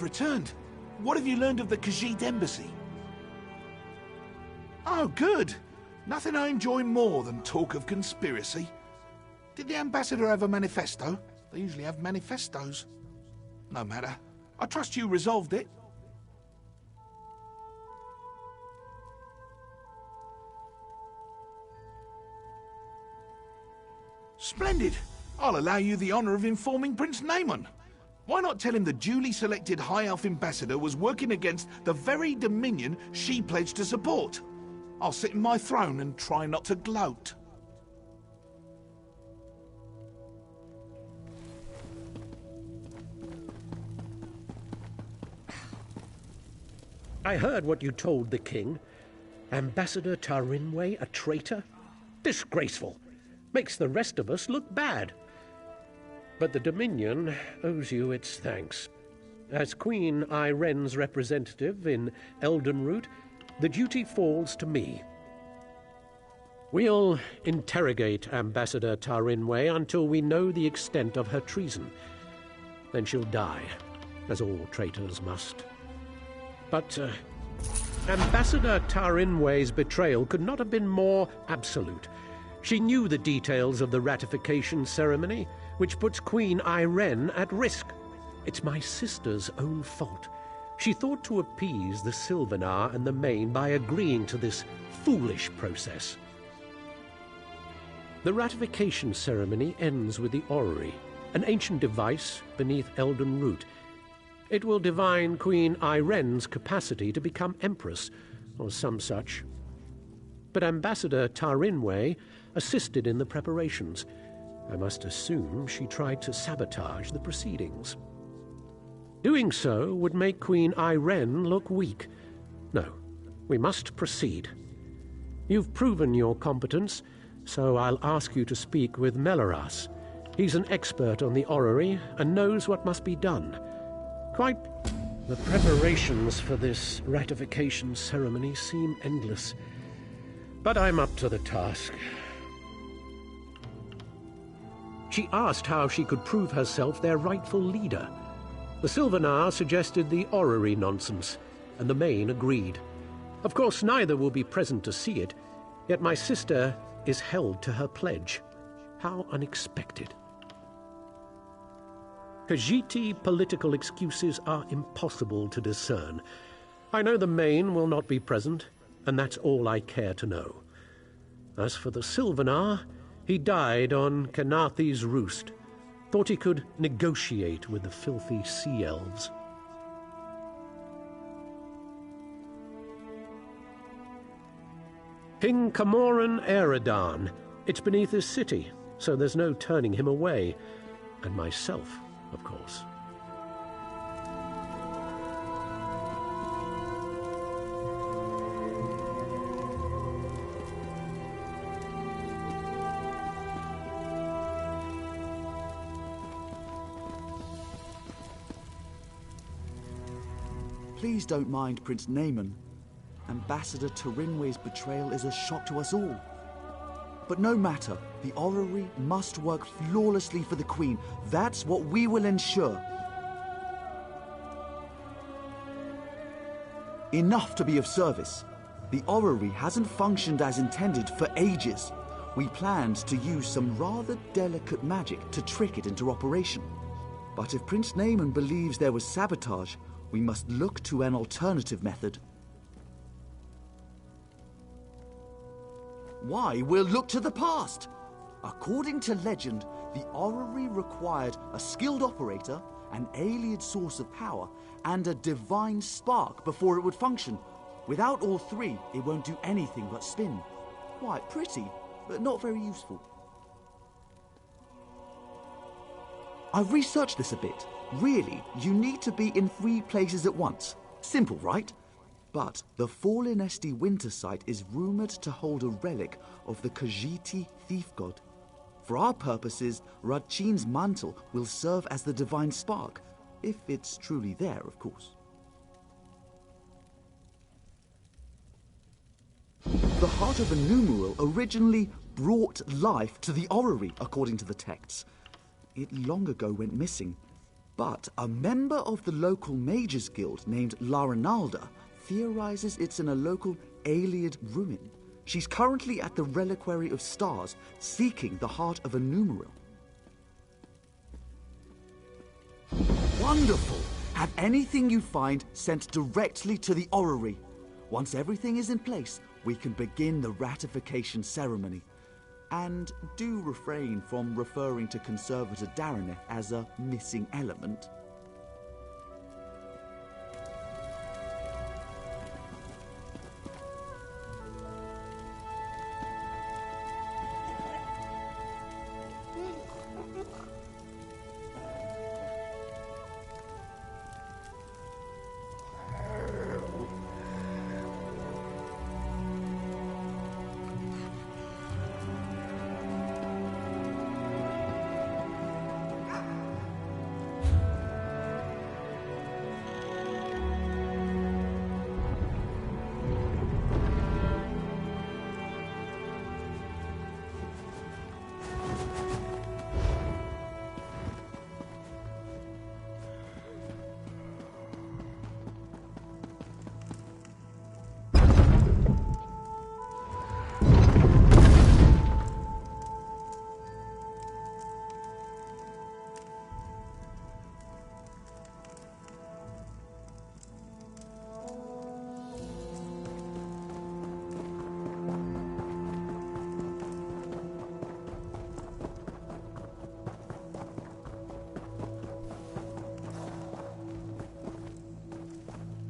You've returned. What have you learned of the Khajiit embassy? Oh, good. Nothing I enjoy more than talk of conspiracy. Did the ambassador have a manifesto? They usually have manifestos. No matter. I trust you resolved it. Splendid. I'll allow you the honor of informing Prince Naaman. Why not tell him the duly selected High Elf ambassador was working against the very dominion she pledged to support? I'll sit in my throne and try not to gloat. I heard what you told the king. Ambassador Tarinway a traitor? Disgraceful. Makes the rest of us look bad. But the Dominion owes you its thanks. As Queen Ayren's representative in Eldenroot, the duty falls to me. We'll interrogate Ambassador Tarinway until we know the extent of her treason. Then she'll die, as all traitors must. But Ambassador Tarinway's betrayal could not have been more absolute. She knew the details of the ratification ceremony, which puts Queen Ayren at risk. It's my sister's own fault. She thought to appease the Sylvanar and the Main by agreeing to this foolish process. The ratification ceremony ends with the orrery, an ancient device beneath Eldenroot. It will divine Queen Ayren's capacity to become Empress, or some such. But Ambassador Tarinway assisted in the preparations. I must assume she tried to sabotage the proceedings. Doing so would make Queen Ayren look weak. No, we must proceed. You've proven your competence, so I'll ask you to speak with Melaras. He's an expert on the orrery and knows what must be done. The preparations for this ratification ceremony seem endless, but I'm up to the task. She asked how she could prove herself their rightful leader. The Sylvanar suggested the orrery nonsense, and the Main agreed. Of course, neither will be present to see it, yet my sister is held to her pledge. How unexpected. Khajiiti political excuses are impossible to discern. I know the Main will not be present, and that's all I care to know. As for the Sylvanar, he died on Kenathi's roost. Thought he could negotiate with the filthy sea elves. King Camoran Eredan. It's beneath his city, so there's no turning him away. And myself, of course. Please don't mind Prince Naaman. Ambassador Tarinway's betrayal is a shock to us all. But no matter, the orrery must work flawlessly for the Queen. That's what we will ensure. Enough to be of service. The orrery hasn't functioned as intended for ages. We planned to use some rather delicate magic to trick it into operation. But if Prince Naaman believes there was sabotage, we must look to an alternative method. Why, we'll look to the past. According to legend, the orrery required a skilled operator, an alien source of power, and a divine spark before it would function. Without all three, it won't do anything but spin. Quite pretty, but not very useful. I've researched this a bit. Really, you need to be in 3 places at once. Simple, right? But the Fallen Esti Winter Site is rumored to hold a relic of the Khajiiti thief god. For our purposes, Radchin's mantle will serve as the divine spark, if it's truly there, of course. The Heart of Anumuel originally brought life to the orrery, according to the texts. It long ago went missing. But a member of the local mages guild named Larinalda theorizes it's in a local Ayleid ruin. She's currently at the Reliquary of Stars, seeking the heart of a numeral. Wonderful! Have anything you find sent directly to the orrery. Once everything is in place, we can begin the ratification ceremony. And do refrain from referring to Conservator Daraneth as a missing element.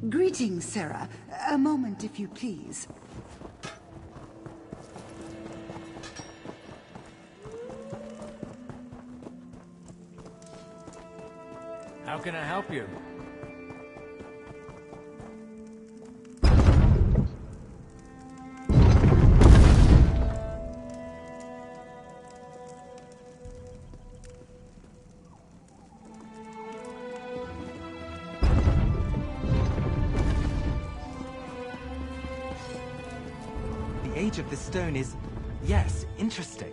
Greetings, Sarah. A moment, if you please. How can I help you? The age of the stone is, yes, interesting.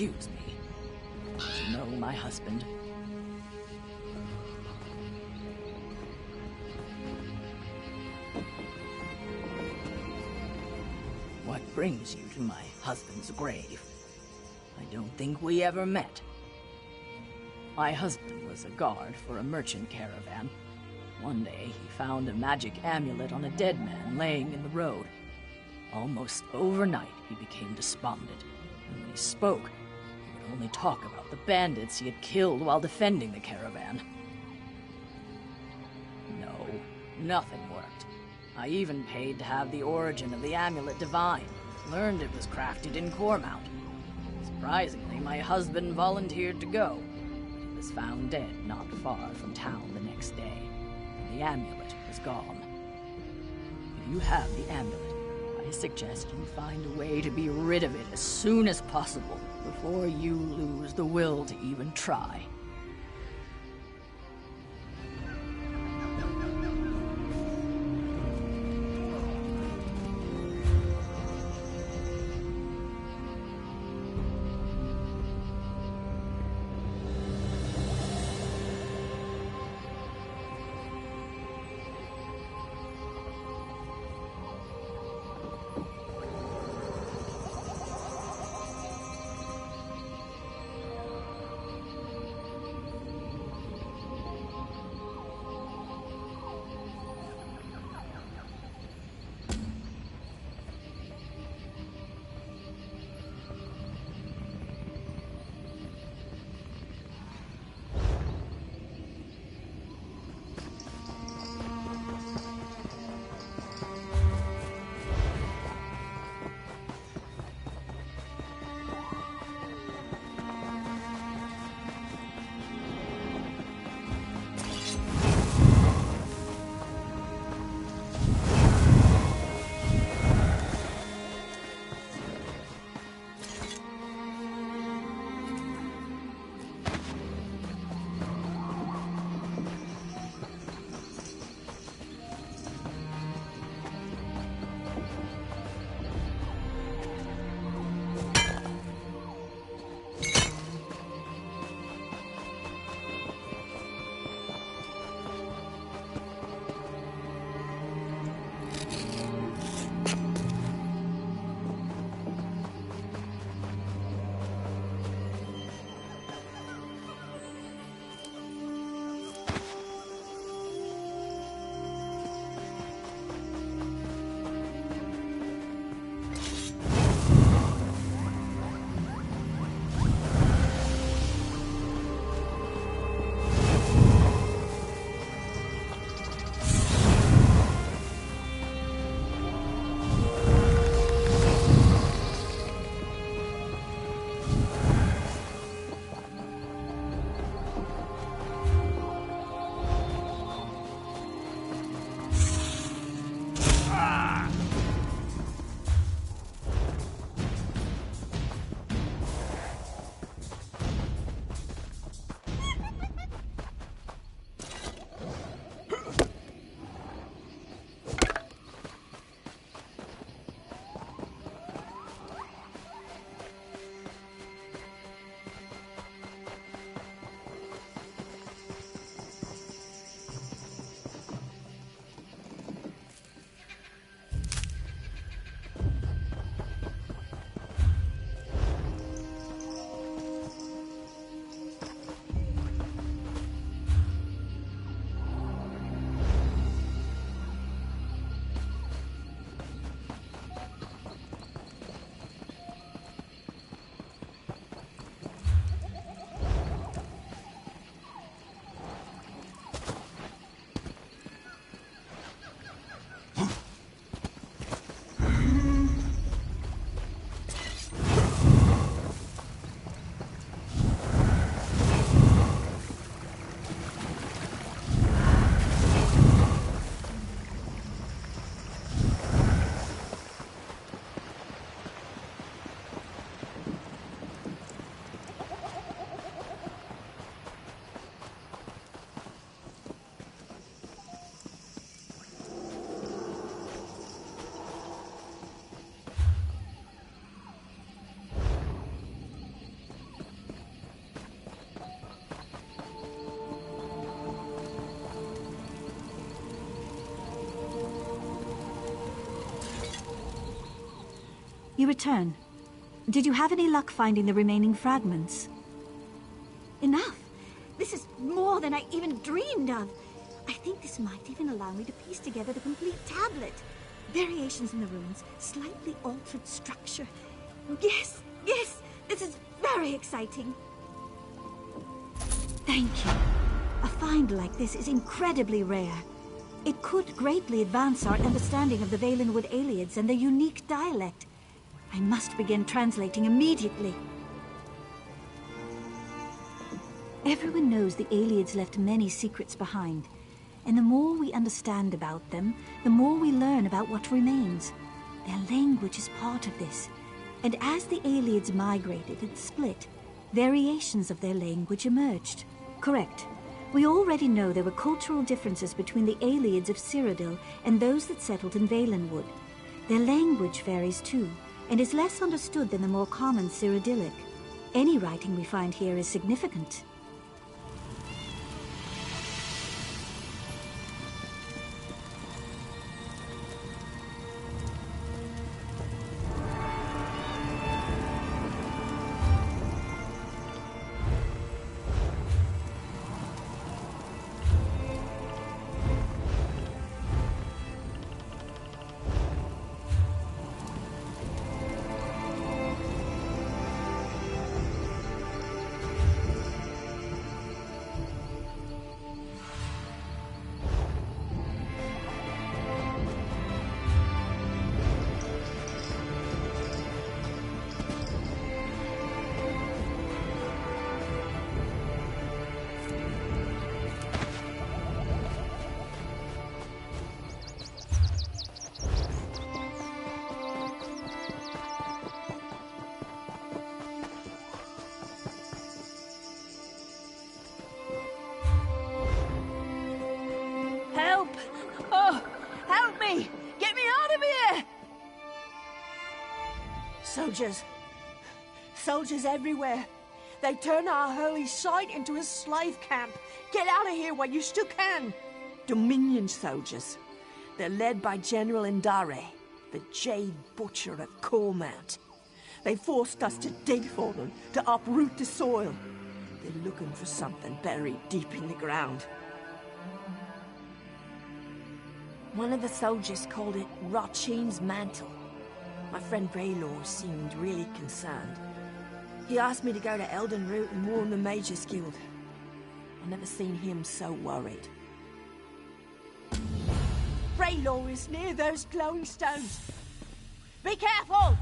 Excuse me. Do you know my husband? What brings you to my husband's grave? I don't think we ever met. My husband was a guard for a merchant caravan. One day, he found a magic amulet on a dead man laying in the road. Almost overnight, he became despondent. And when he spoke, he would only talk about the bandits he had killed while defending the caravan. No, nothing worked. I even paid to have the origin of the amulet divined. Learned it was crafted in Cormount. Surprisingly, my husband volunteered to go. He was found dead not far from town the next day. The amulet was gone. If you have the amulet, I suggest you find a way to be rid of it as soon as possible, before you lose the will to even try. You return. Did you have any luck finding the remaining fragments? Enough! This is more than I even dreamed of. I think this might even allow me to piece together the complete tablet. Variations in the runes, slightly altered structure. Yes, yes, this is very exciting. Thank you. A find like this is incredibly rare. It could greatly advance our understanding of the Valenwood Ayleids and their unique dialect. I must begin translating immediately. Everyone knows the Ayleids left many secrets behind, and the more we understand about them, the more we learn about what remains. Their language is part of this, and as the Ayleids migrated and split, variations of their language emerged. Correct. We already know there were cultural differences between the Ayleids of Cyrodiil and those that settled in Valenwood. Their language varies too, and is less understood than the more common Cyrodiilic. Any writing we find here is significant. Help! Oh, help me! Get me out of here! Soldiers. Soldiers everywhere. They turn our holy site into a slave camp. Get out of here while you still can. Dominion soldiers. They're led by General Indare, the Jade Butcher of Cormount. They forced us to dig for them, to uproot the soil. They're looking for something buried deep in the ground. One of the soldiers called it Rachin's Mantle. My friend Raylor seemed really concerned. He asked me to go to Elden Root and warn the Mages Guild. I've never seen him so worried. Raylor is near those glowing stones. Be careful!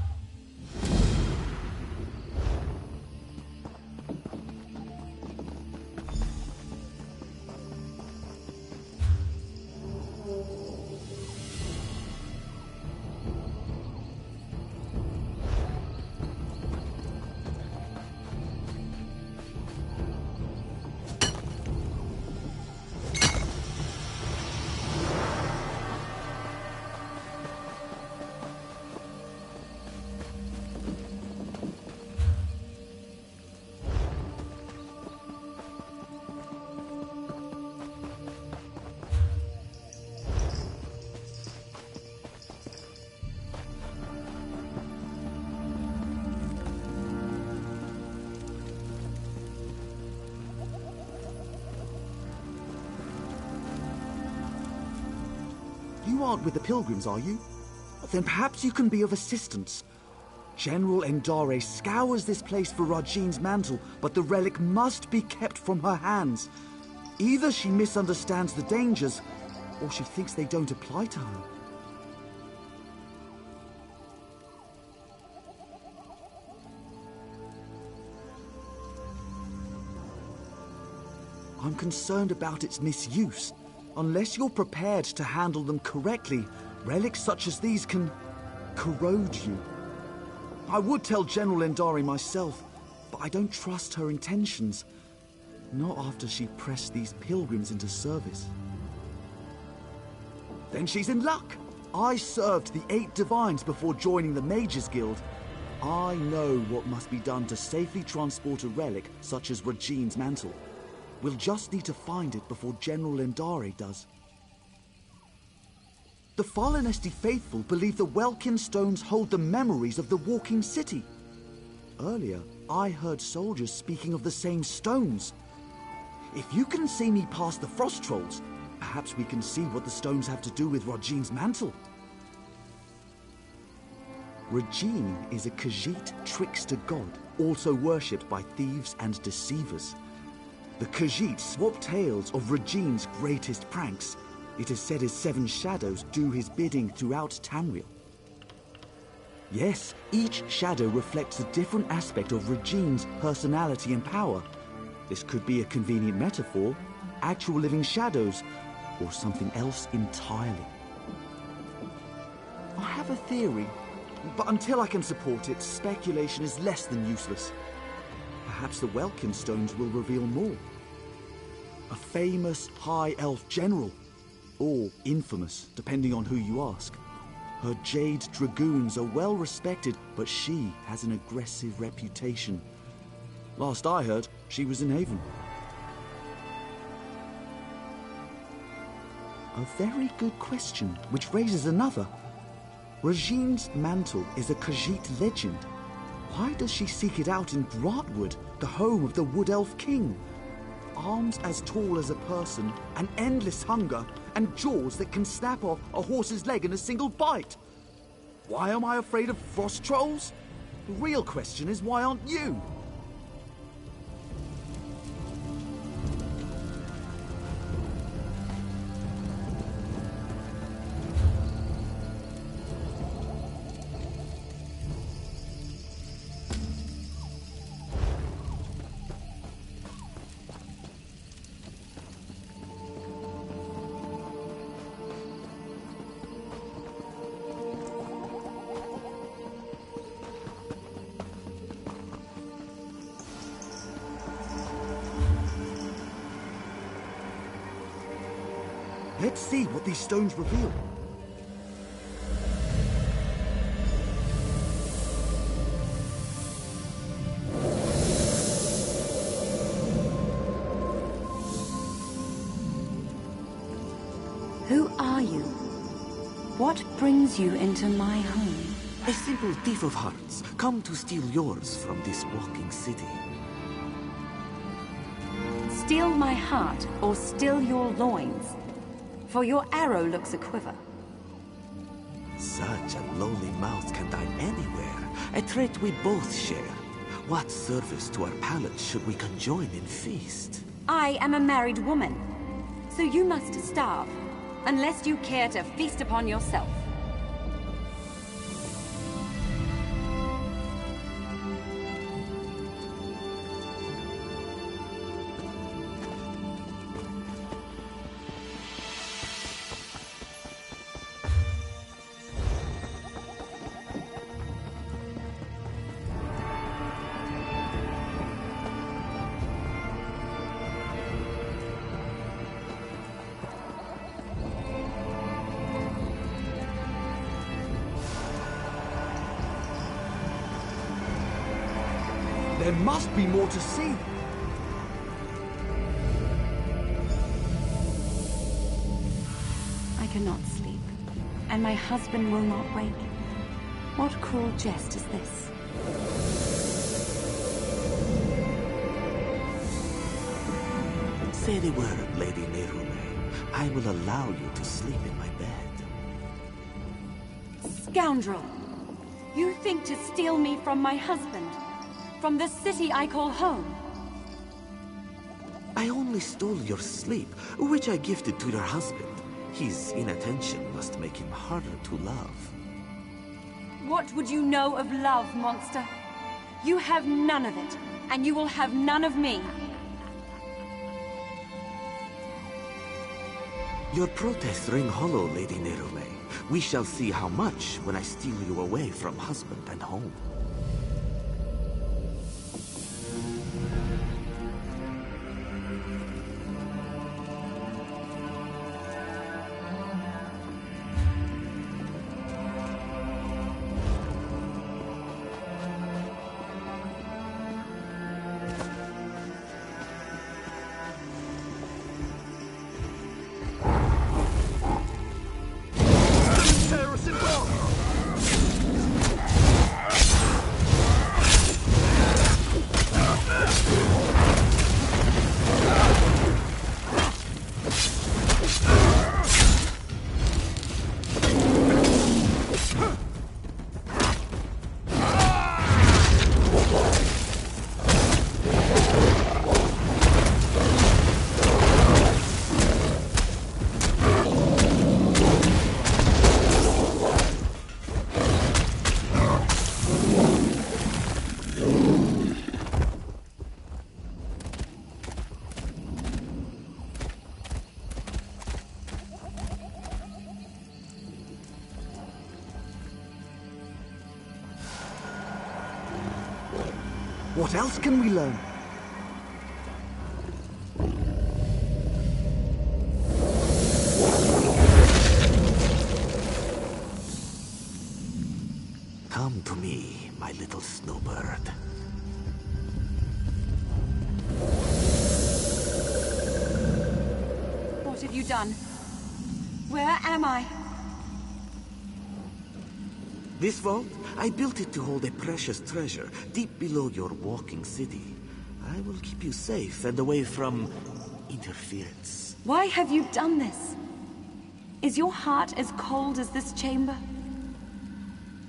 You aren't with the Pilgrims, are you? Then perhaps you can be of assistance. General Indare scours this place for Rachin's Mantle, but the relic must be kept from her hands. Either she misunderstands the dangers, or she thinks they don't apply to her. I'm concerned about its misuse. Unless you're prepared to handle them correctly, relics such as these can corrode you. I would tell General Indare myself, but I don't trust her intentions. Not after she pressed these pilgrims into service. Then she's in luck. I served the 8 Divines before joining the Mages Guild. I know what must be done to safely transport a relic such as Rachin's Mantle. We'll just need to find it before General Indare does. The Falinesti faithful believe the Welkin stones hold the memories of the Walking City. Earlier, I heard soldiers speaking of the same stones. If you can see me past the frost trolls, perhaps we can see what the stones have to do with Rajine's mantle. Rajine is a Khajiit trickster god, also worshipped by thieves and deceivers. The Khajiit swap tales of Rajine's greatest pranks. It is said his 7 shadows do his bidding throughout Tamriel. Yes, each shadow reflects a different aspect of Rajine's personality and power. This could be a convenient metaphor, actual living shadows, or something else entirely. I have a theory, but until I can support it, speculation is less than useless. Perhaps the Welkin stones will reveal more. A famous High Elf general, or infamous, depending on who you ask. Her Jade Dragoons are well respected, but she has an aggressive reputation. Last I heard, she was in Haven. A very good question, which raises another. Rajine's mantle is a Khajiit legend. Why does she seek it out in Braatwood, the home of the Wood Elf King? Arms as tall as a person, an endless hunger, and jaws that can snap off a horse's leg in a single bite. Why am I afraid of frost trolls? The real question is, why aren't you? Let's see what these stones reveal. Who are you? What brings you into my home? A simple thief of hearts, come to steal yours from this walking city. Steal my heart or steal your loins? For your arrow looks a quiver. Such a lowly mouth can dine anywhere, a trait we both share. What service to our palate should we conjoin in feast? I am a married woman, so you must starve, unless you care to feast upon yourself. There must be more to see. I cannot sleep, and my husband will not wake. What cruel jest is this? Say the word, Lady Nerume. I will allow you to sleep in my bed. Scoundrel! You think to steal me from my husband? From the city I call home? I only stole your sleep, which I gifted to your husband. His inattention must make him harder to love. What would you know of love, monster? You have none of it, and you will have none of me. Your protests ring hollow, Lady Nerume. We shall see how much when I steal you away from husband and home. What else can we learn? Come to me, my little snowbird. What have you done? Where am I? This vault, I built it to hold a precious treasure deep below your walking city. I will keep you safe and away from interference. Why have you done this? Is your heart as cold as this chamber?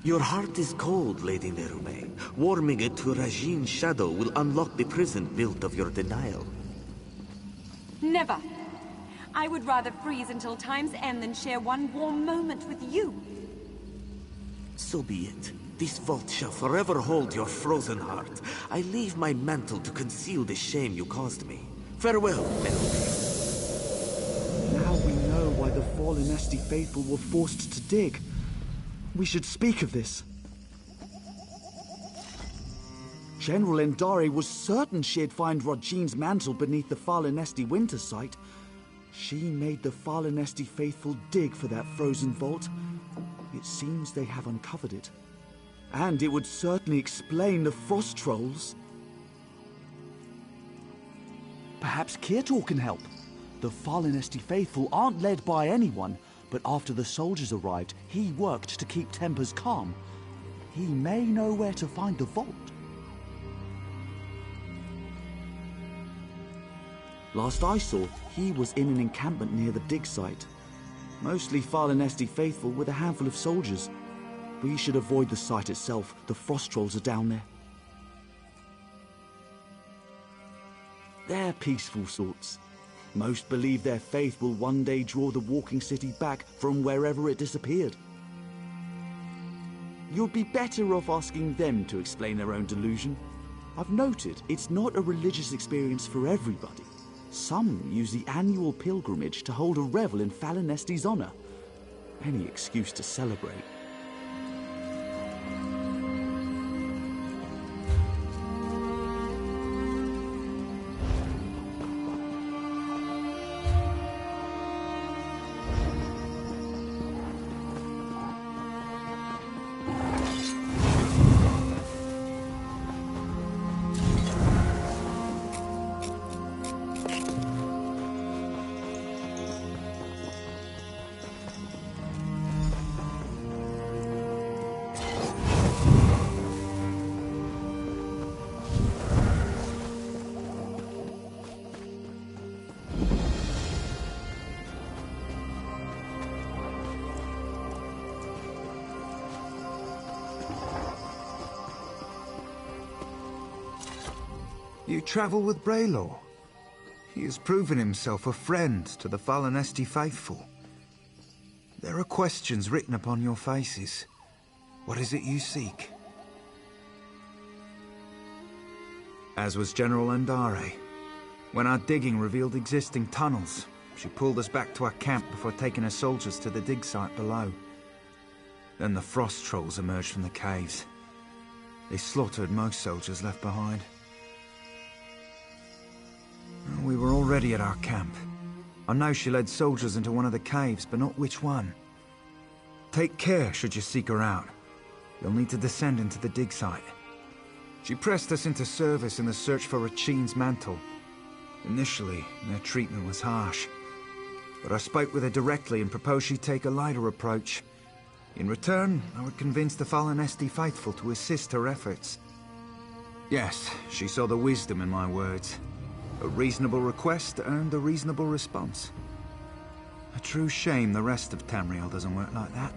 Your heart is cold, Lady Nerume. Warming it to Rajin's shadow will unlock the prison built of your denial. Never. I would rather freeze until time's end than share one warm moment with you. So be it. This vault shall forever hold your frozen heart. I leave my mantle to conceal the shame you caused me. Farewell, Nerume. Now we know why the fallen Esti faithful were forced to dig. We should speak of this. General Endare was certain she'd find Rajin's mantle beneath the fallen Esti winter site. She made the fallen Esti faithful dig for that frozen vault. It seems they have uncovered it. And it would certainly explain the frost trolls. Perhaps Kirtor can help. The fallen Esti faithful aren't led by anyone, but after the soldiers arrived, he worked to keep tempers calm. He may know where to find the vault. Last I saw, he was in an encampment near the dig site. Mostly fallen Esti faithful with a handful of soldiers. We should avoid the site itself. The frost trolls are down there. They're peaceful sorts. Most believe their faith will one day draw the walking city back from wherever it disappeared. You'd be better off asking them to explain their own delusion. I've noted it's not a religious experience for everybody. Some use the annual pilgrimage to hold a revel in Fallen Esti's honor. Any excuse to celebrate. You travel with Braylor. He has proven himself a friend to the fallen Esti faithful. There are questions written upon your faces. What is it you seek? As was General Endare. When our digging revealed existing tunnels, she pulled us back to our camp before taking her soldiers to the dig site below. Then the frost trolls emerged from the caves. They slaughtered most soldiers left behind. We were already at our camp. I know she led soldiers into one of the caves, but not which one. Take care should you seek her out. You'll need to descend into the dig site. She pressed us into service in the search for Rajin's mantle. Initially, their treatment was harsh. But I spoke with her directly and proposed she take a lighter approach. In return, I would convince the fallen Esti faithful to assist her efforts. Yes, she saw the wisdom in my words. A reasonable request earned a reasonable response. A true shame the rest of Tamriel doesn't work like that.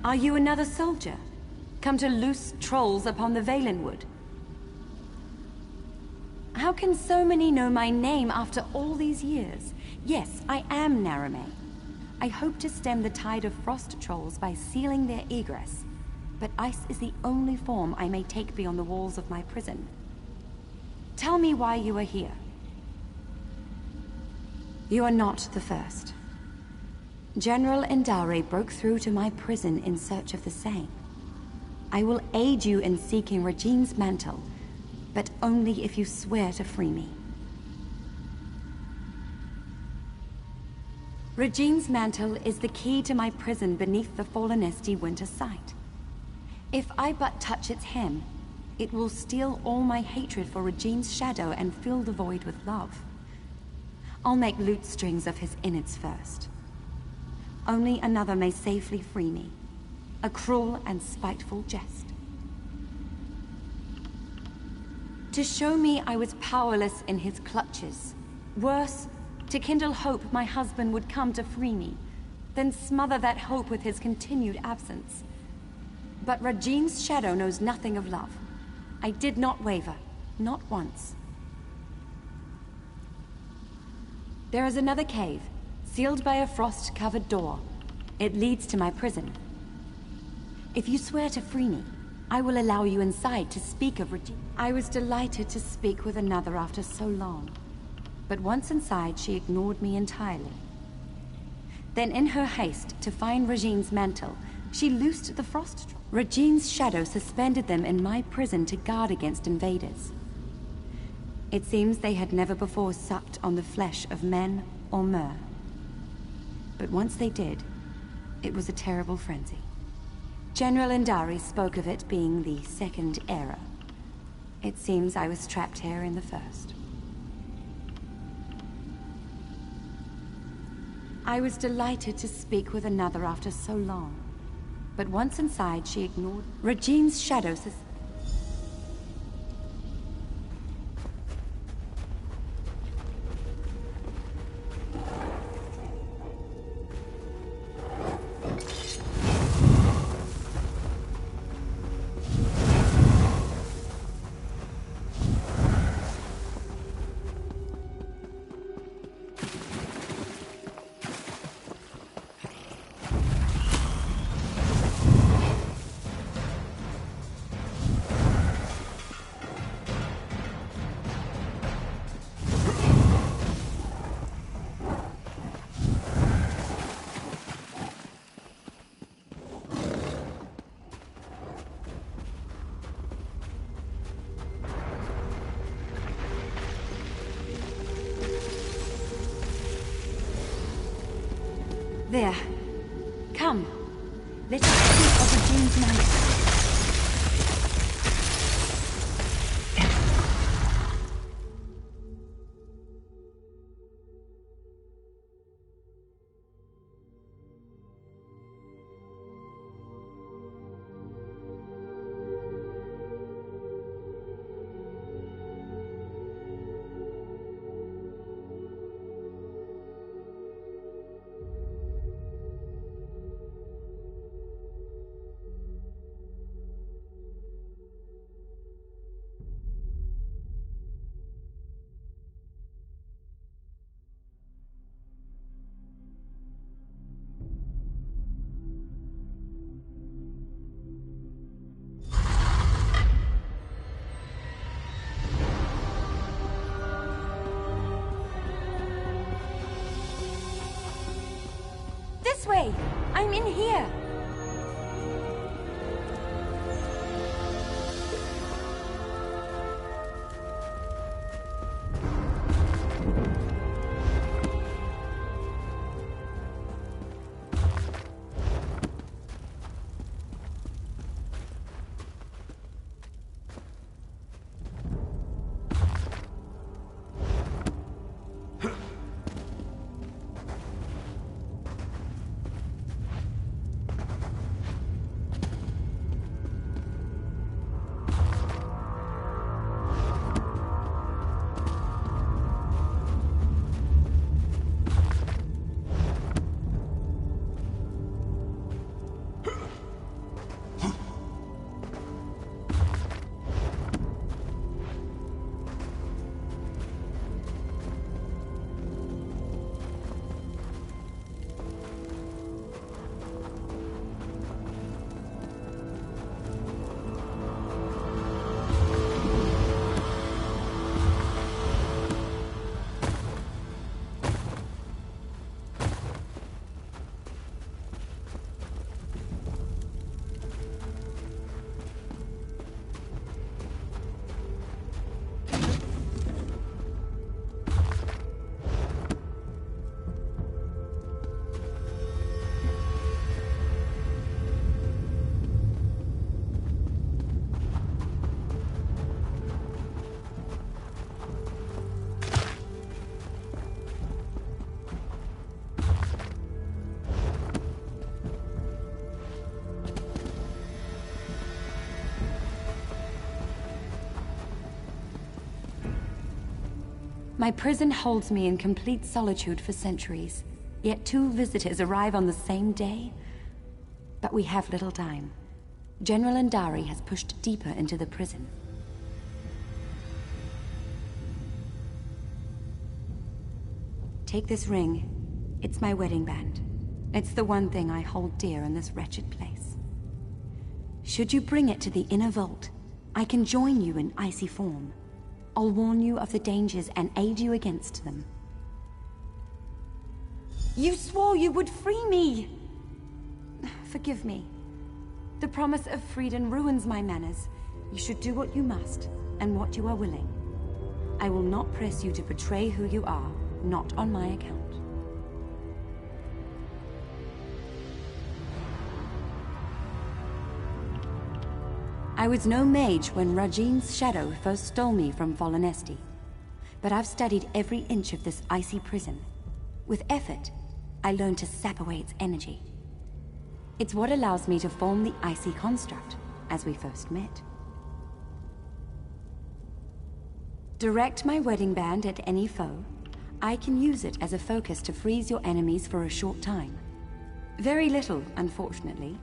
Are you another soldier? Come to loose trolls upon the Valenwood? How can so many know my name after all these years? Yes, I am Narame. I hope to stem the tide of frost trolls by sealing their egress, but ice is the only form I may take beyond the walls of my prison. Tell me why you are here. You are not the first. General Indare broke through to my prison in search of the same. I will aid you in seeking Regine's mantle, but only if you swear to free me. Regine's mantle is the key to my prison beneath the Fallenesti winter site. If I but touch its hem, it will steal all my hatred for Regine's shadow and fill the void with love. I'll make lute strings of his innards first. Only another may safely free me. A cruel and spiteful jest. To show me I was powerless in his clutches. Worse, to kindle hope my husband would come to free me, then smother that hope with his continued absence. But Regine's shadow knows nothing of love. I did not waver, not once. There is another cave, sealed by a frost-covered door. It leads to my prison. If you swear to free me, I will allow you inside to speak of Regine. I was delighted to speak with another after so long. But once inside, she ignored me entirely. Then in her haste to find Regine's mantle, she loosed the frost trolls. Regine's shadow suspended them in my prison to guard against invaders. It seems they had never before supped on the flesh of men or mer. But once they did, it was a terrible frenzy. General Indari spoke of it being the second era. It seems I was trapped here in the first. I was delighted to speak with another after so long. But once inside, she ignored Regine's shadow. There. Come. Let us speak of Regine's mantle. This way! I'm in here! My prison holds me in complete solitude for centuries, yet 2 visitors arrive on the same day. But we have little time. General Andari has pushed deeper into the prison. Take this ring. It's my wedding band. It's the one thing I hold dear in this wretched place. Should you bring it to the inner vault, I can join you in icy form. I'll warn you of the dangers and aid you against them. You swore you would free me! Forgive me. The promise of freedom ruins my manners. You should do what you must, and what you are willing. I will not press you to betray who you are, not on my account. I was no mage when Rajin's shadow first stole me from Volinesti, but I've studied every inch of this icy prison. With effort, I learned to sap away its energy. It's what allows me to form the icy construct, as we first met. Direct my wedding band at any foe. I can use it as a focus to freeze your enemies for a short time. Very little, unfortunately.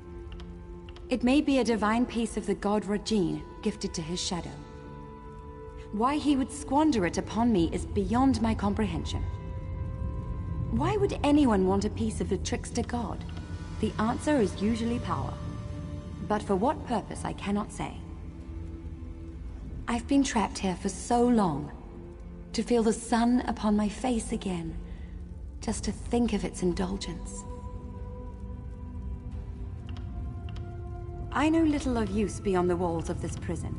It may be a divine piece of the god Rajin, gifted to his shadow. Why he would squander it upon me is beyond my comprehension. Why would anyone want a piece of the trickster god? The answer is usually power. But for what purpose, I cannot say. I've been trapped here for so long. To feel the sun upon my face again. Just to think of its indulgence. I know little of use beyond the walls of this prison.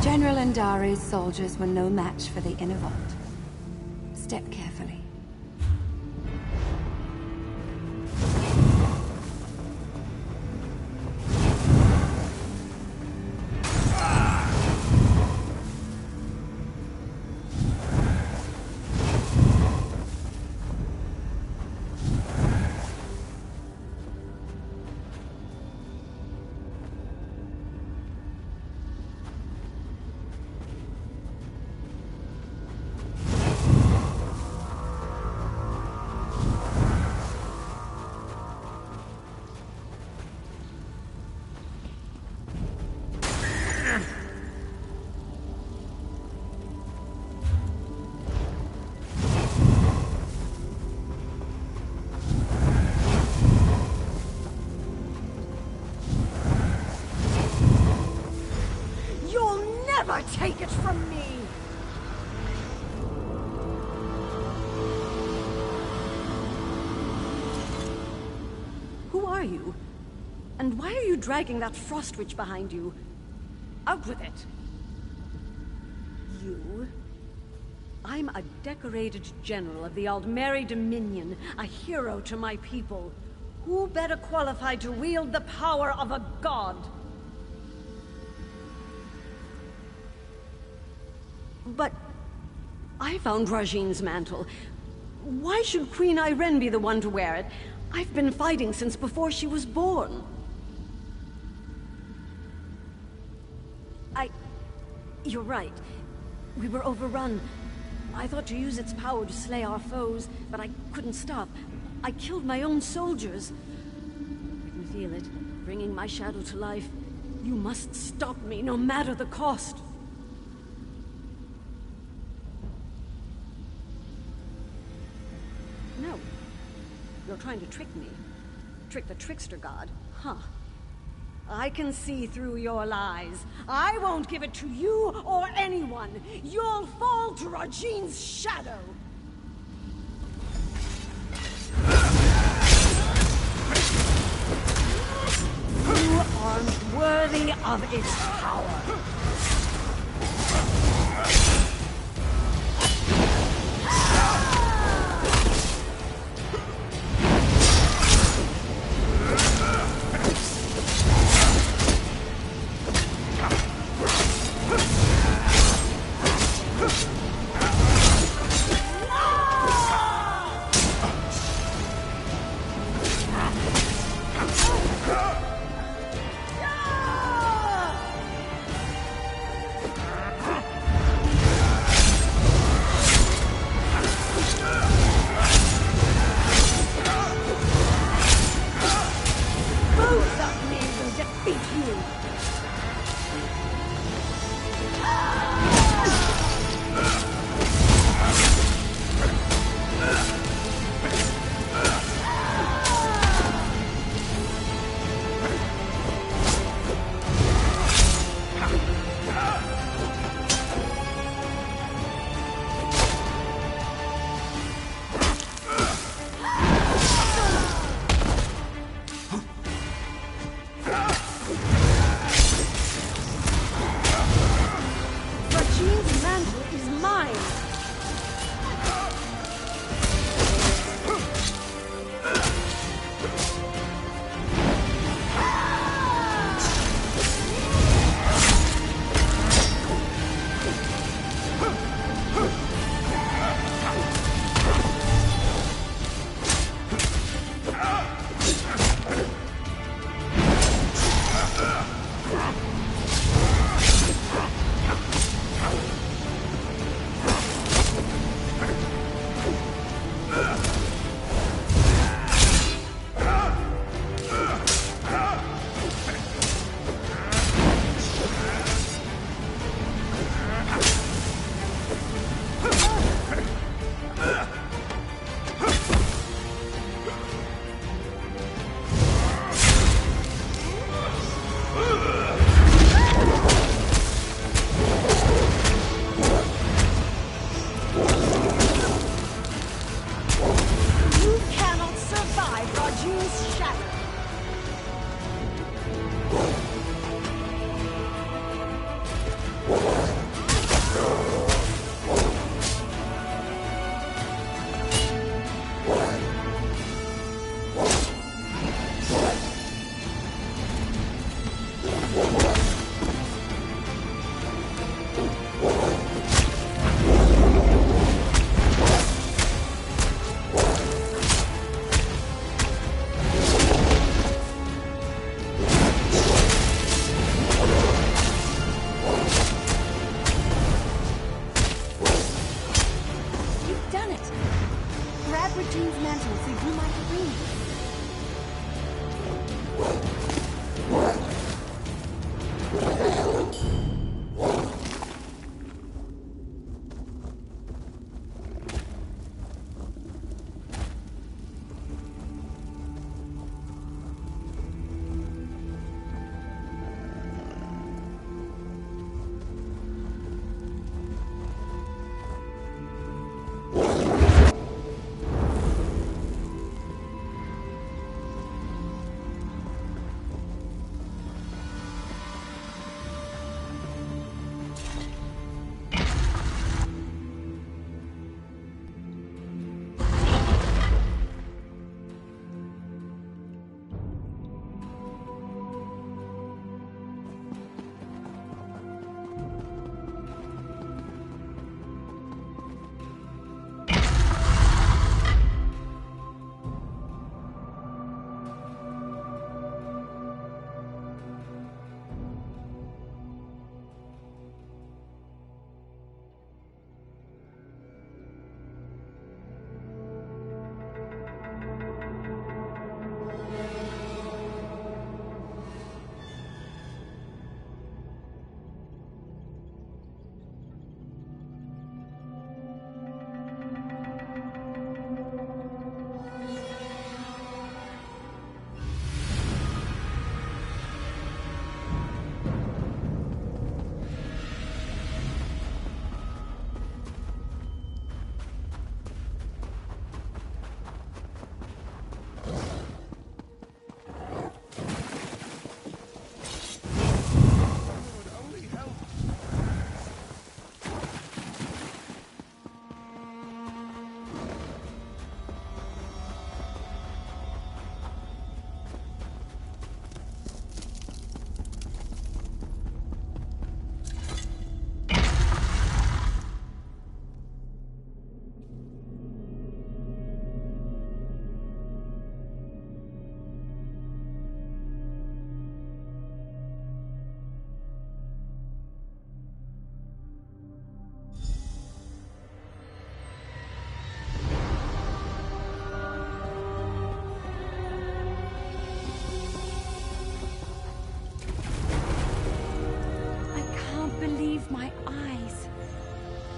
General Andari's soldiers were no match for the inner vault. Step carefully. Take it from me! Who are you? And why are you dragging that frost witch behind you? Out with it! You? I'm a decorated general of the Aldmeri Dominion, a hero to my people. Who better qualified to wield the power of a god? But I found Rajin's mantle. Why should Queen Ayrenn be the one to wear it? I've been fighting since before she was born. You're right. We were overrun. I thought to use its power to slay our foes, but I couldn't stop. I killed my own soldiers. I can feel it, bringing my shadow to life. You must stop me, no matter the cost. No. You're trying to trick me. Trick the trickster god, huh? I can see through your lies. I won't give it to you or anyone. You'll fall to Rajin's shadow. You aren't worthy of its power.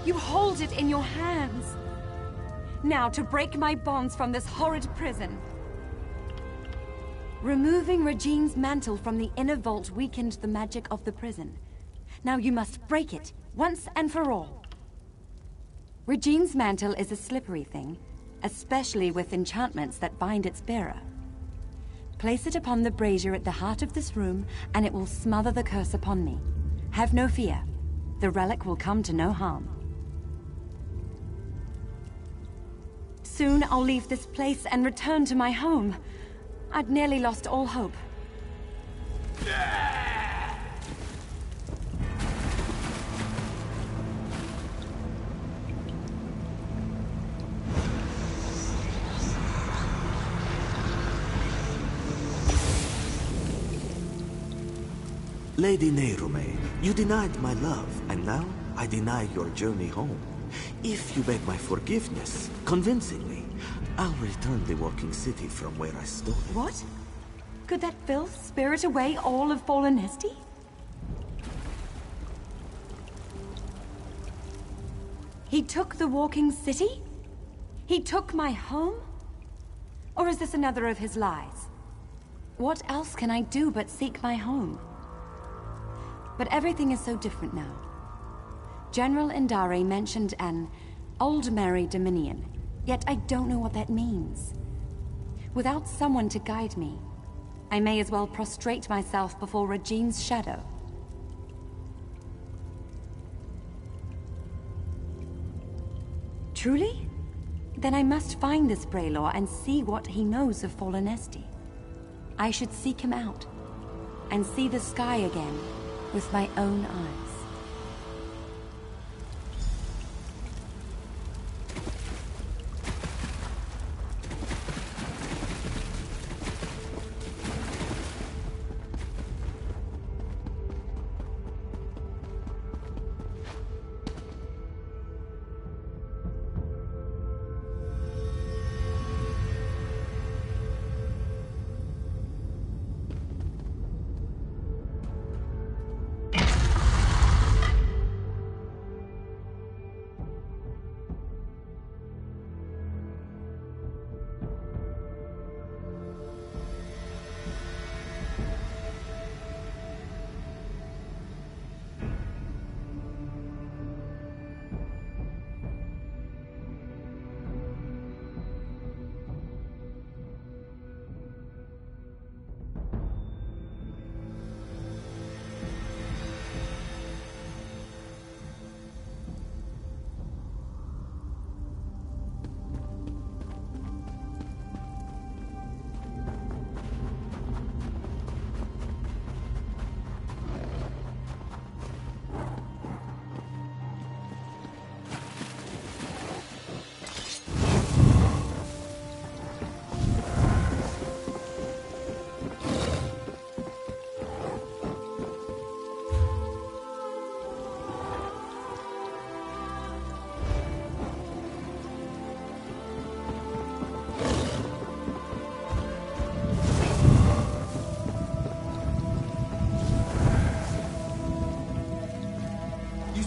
You hold it in your hands. Now, to break my bonds from this horrid prison. Removing Regine's mantle from the inner vault weakened the magic of the prison. Now you must break it, once and for all. Regine's mantle is a slippery thing, especially with enchantments that bind its bearer. Place it upon the brazier at the heart of this room, and it will smother the curse upon me. Have no fear. The relic will come to no harm. Soon I'll leave this place and return to my home. I'd nearly lost all hope. Lady Nehrume, you denied my love, and now I deny your journey home. If you beg my forgiveness, convincingly, I'll return the walking city from where I stole it. What? Could that filth spirit away all of Volonesti? He took the walking city? He took my home? Or is this another of his lies? What else can I do but seek my home? But everything is so different now. General Indare mentioned an Aldmeri Dominion, yet I don't know what that means. Without someone to guide me, I may as well prostrate myself before Regine's shadow. Truly? Then I must find this Braylor and see what he knows of Volonesti. I should seek him out, and see the sky again with my own eyes.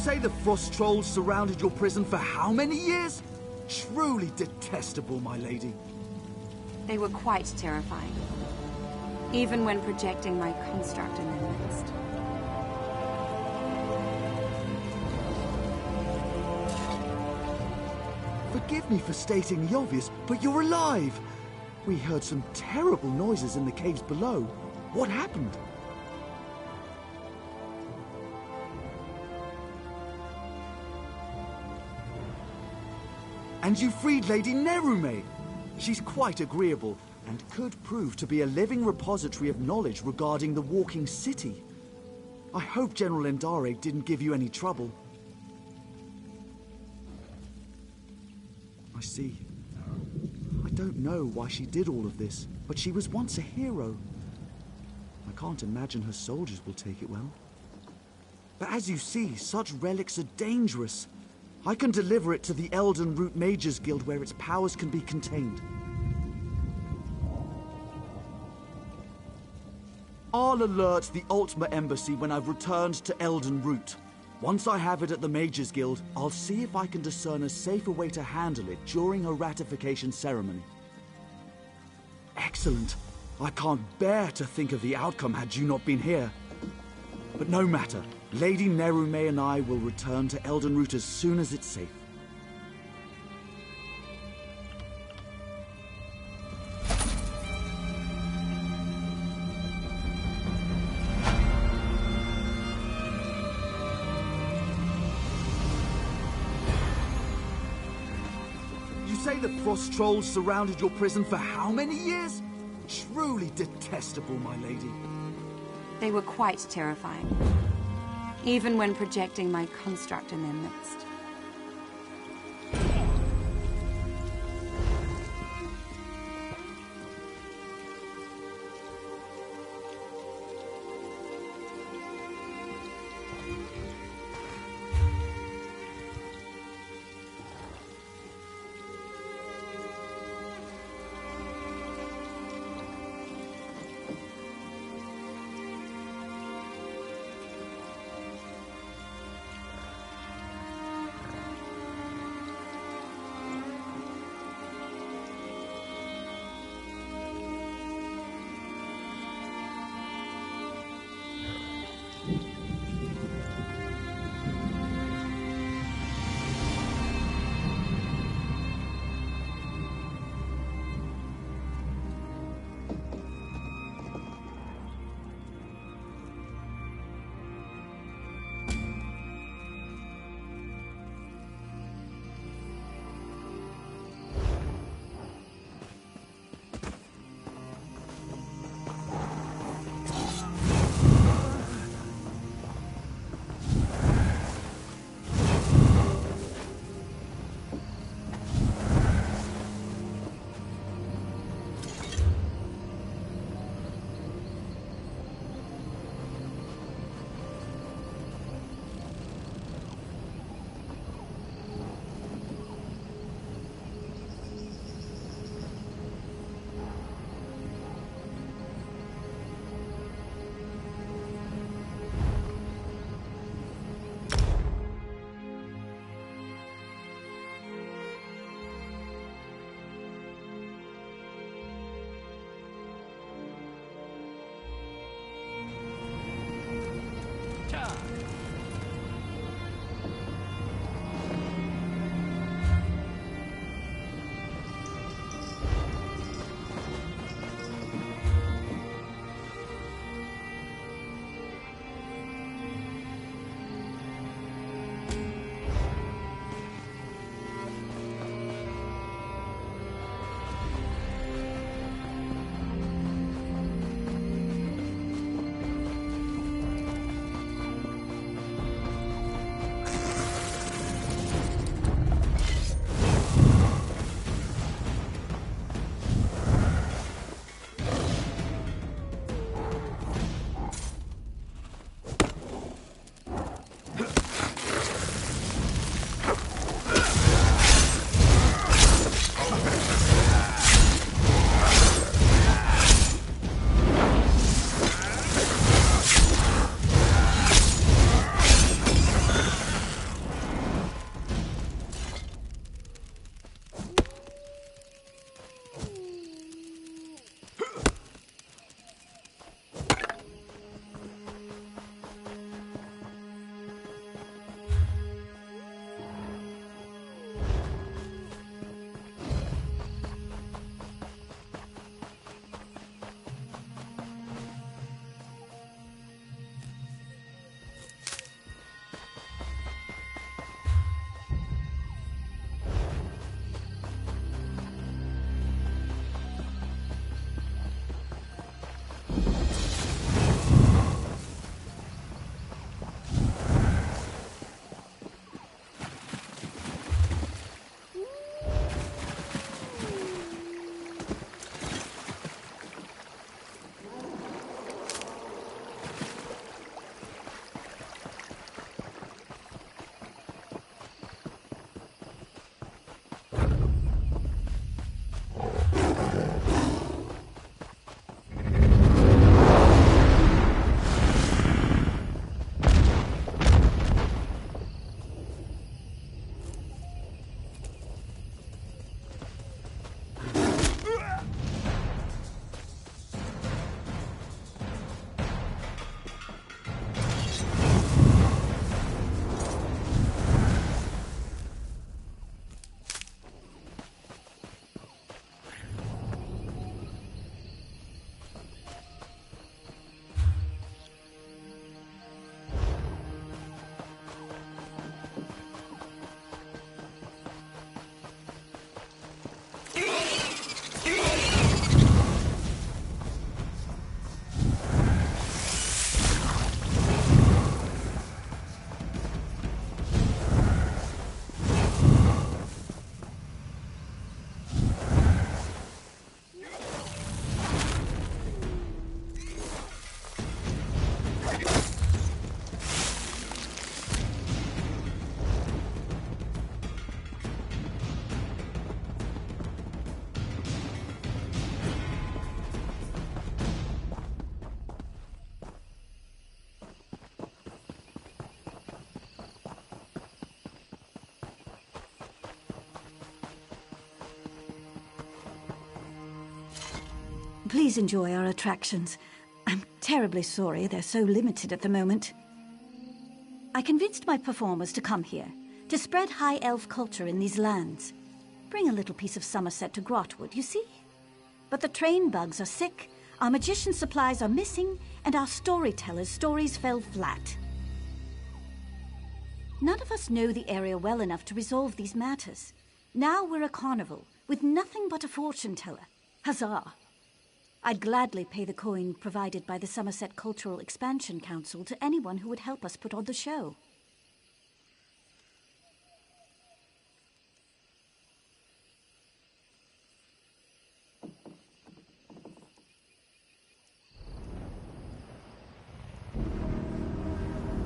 Say the frost trolls surrounded your prison for how many years? Truly detestable, my lady. They were quite terrifying, even when projecting my construct in their midst. Forgive me for stating the obvious, but you're alive! We heard some terrible noises in the caves below. What happened? And you freed Lady Nehrume! She's quite agreeable, and could prove to be a living repository of knowledge regarding the walking city. I hope General Indare didn't give you any trouble. I see. I don't know why she did all of this, but she was once a hero. I can't imagine her soldiers will take it well. But as you see, such relics are dangerous. I can deliver it to the Elden Root Mages Guild where its powers can be contained. I'll alert the Altmer Embassy when I've returned to Elden Root. Once I have it at the Mages Guild, I'll see if I can discern a safer way to handle it during a ratification ceremony. Excellent. I can't bear to think of the outcome had you not been here. But no matter. Lady Nerume and I will return to Eldenroot as soon as it's safe. You say the frost trolls surrounded your prison for how many years? Truly detestable, my lady. They were quite terrifying, even when projecting my construct in their midst. Please enjoy our attractions. I'm terribly sorry they're so limited at the moment. I convinced my performers to come here, to spread high elf culture in these lands. Bring a little piece of Somerset to Grotwood, you see? But the train bugs are sick, our magician supplies are missing, and our storytellers' stories fell flat. None of us know the area well enough to resolve these matters. Now we're a carnival, with nothing but a fortune teller. Huzzah! I'd gladly pay the coin provided by the Somerset Cultural Expansion Council to anyone who would help us put on the show.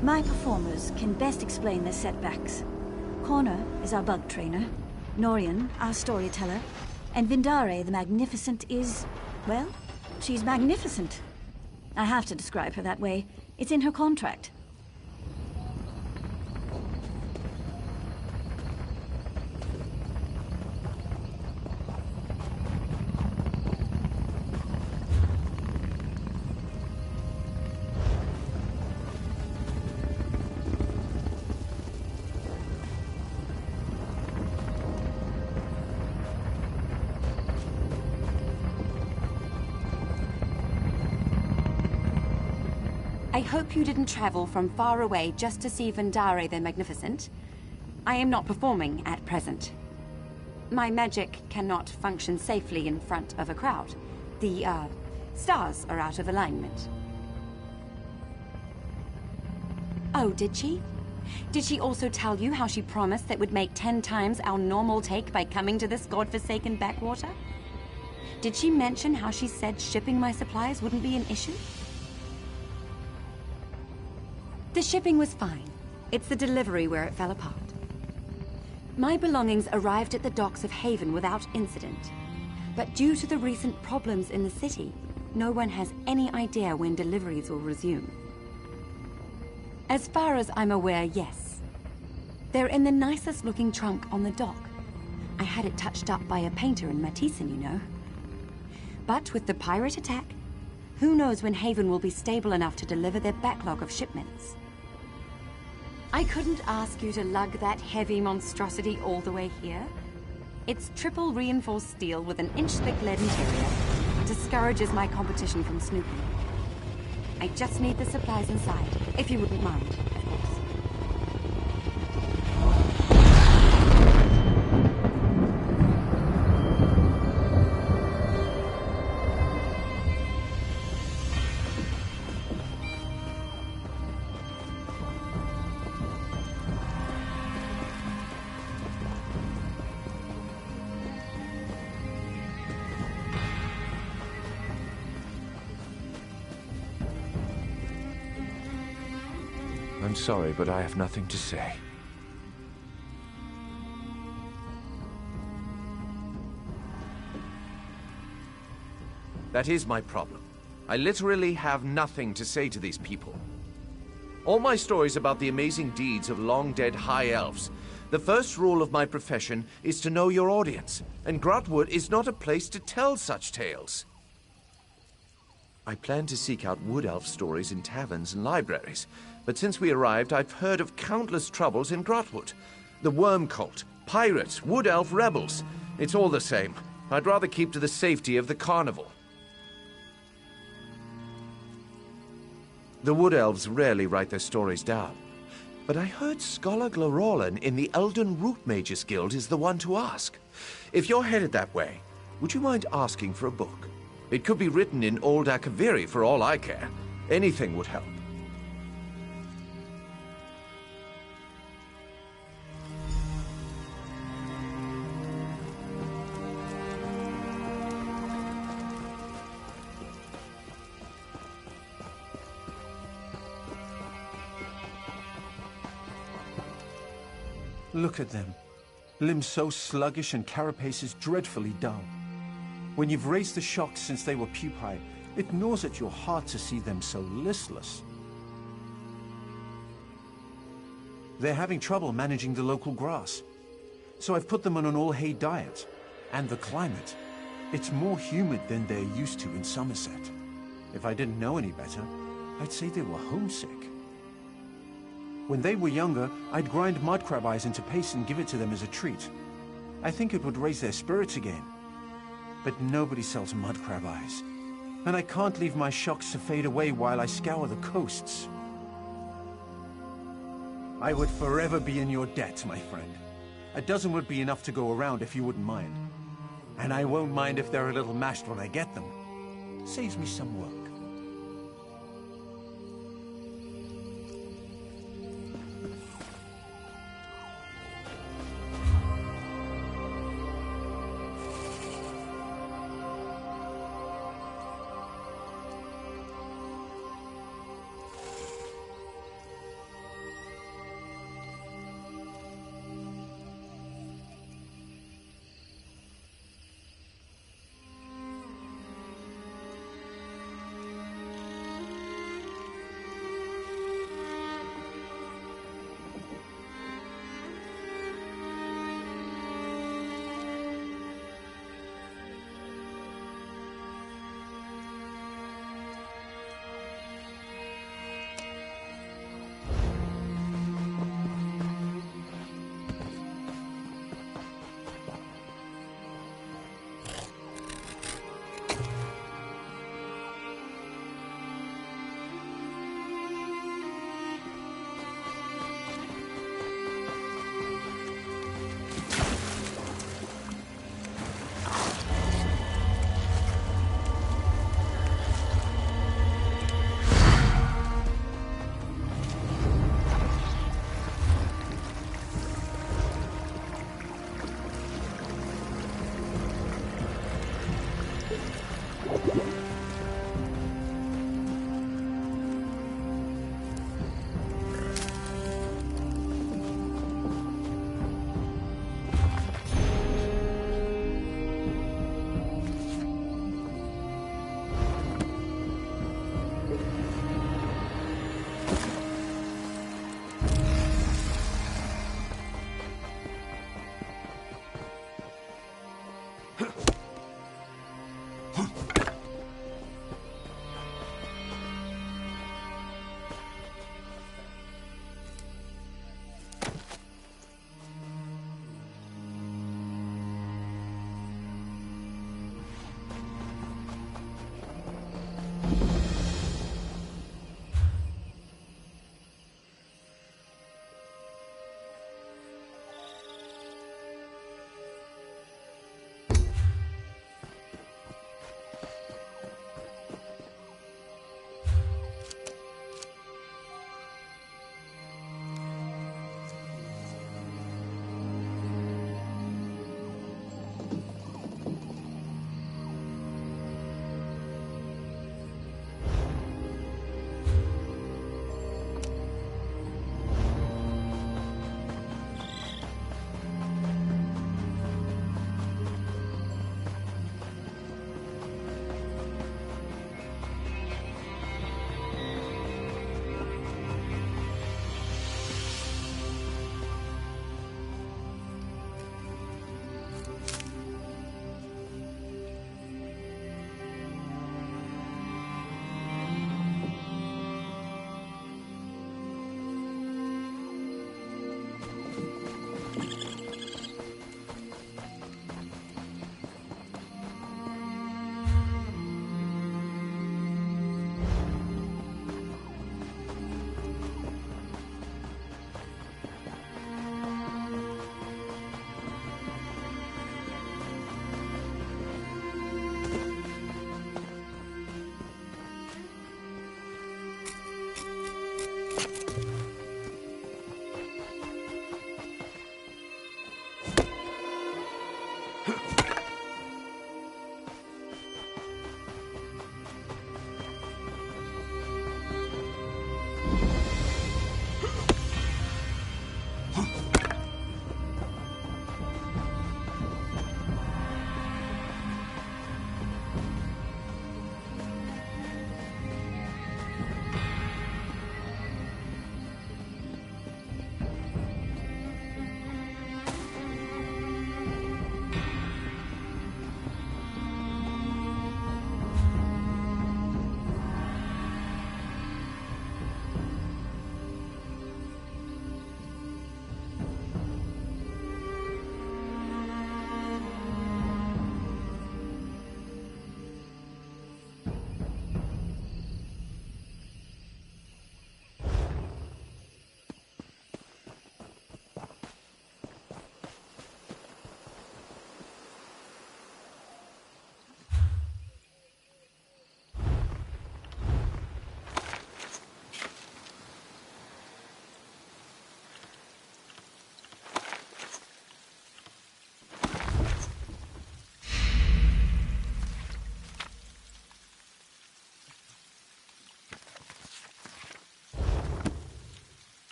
My performers can best explain their setbacks. Connor is our bug trainer, Norian, our storyteller, and Vindare the Magnificent is, well, she's magnificent. I have to describe her that way. It's in her contract. I hope you didn't travel from far away just to see Vindare the Magnificent. I am not performing at present. My magic cannot function safely in front of a crowd. The, stars are out of alignment. Oh, did she? Did she also tell you how she promised that would make 10 times our normal take by coming to this godforsaken backwater? Did she mention how she said shipping my supplies wouldn't be an issue? The shipping was fine. It's the delivery where it fell apart. My belongings arrived at the docks of Haven without incident. But due to the recent problems in the city, no one has any idea when deliveries will resume. As far as I'm aware, yes. They're in the nicest looking trunk on the dock. I had it touched up by a painter in Matisen, you know. But with the pirate attack, who knows when Haven will be stable enough to deliver their backlog of shipments. I couldn't ask you to lug that heavy monstrosity all the way here. It's triple reinforced steel with an inch-thick lead interior. Discourages my competition from snooping. I just need the supplies inside, if you wouldn't mind, of course. I'm sorry, but I have nothing to say. That is my problem. I literally have nothing to say to these people. All my stories about the amazing deeds of long-dead high elves. The first rule of my profession is to know your audience, and Grotwood is not a place to tell such tales. I plan to seek out wood elf stories in taverns and libraries, but since we arrived, I've heard of countless troubles in Grotwood. The Worm Cult, pirates, wood elf rebels. It's all the same. I'd rather keep to the safety of the carnival. The wood elves rarely write their stories down, but I heard Scholar Glorolan in the Elden Root Mages Guild is the one to ask. If you're headed that way, would you mind asking for a book? It could be written in Old Akaviri for all I care. Anything would help. Look at them. Limbs so sluggish and carapaces dreadfully dull. When you've raised the shocks since they were pupae, it gnaws at your heart to see them so listless. They're having trouble managing the local grass. So I've put them on an all-hay diet. And the climate. It's more humid than they're used to in Somerset. If I didn't know any better, I'd say they were homesick. When they were younger, I'd grind mudcrab eyes into paste and give it to them as a treat. I think it would raise their spirits again. But nobody sells mudcrab eyes. And I can't leave my shocks to fade away while I scour the coasts. I would forever be in your debt, my friend. A dozen would be enough to go around if you wouldn't mind. And I won't mind if they're a little mashed when I get them. Saves me some work.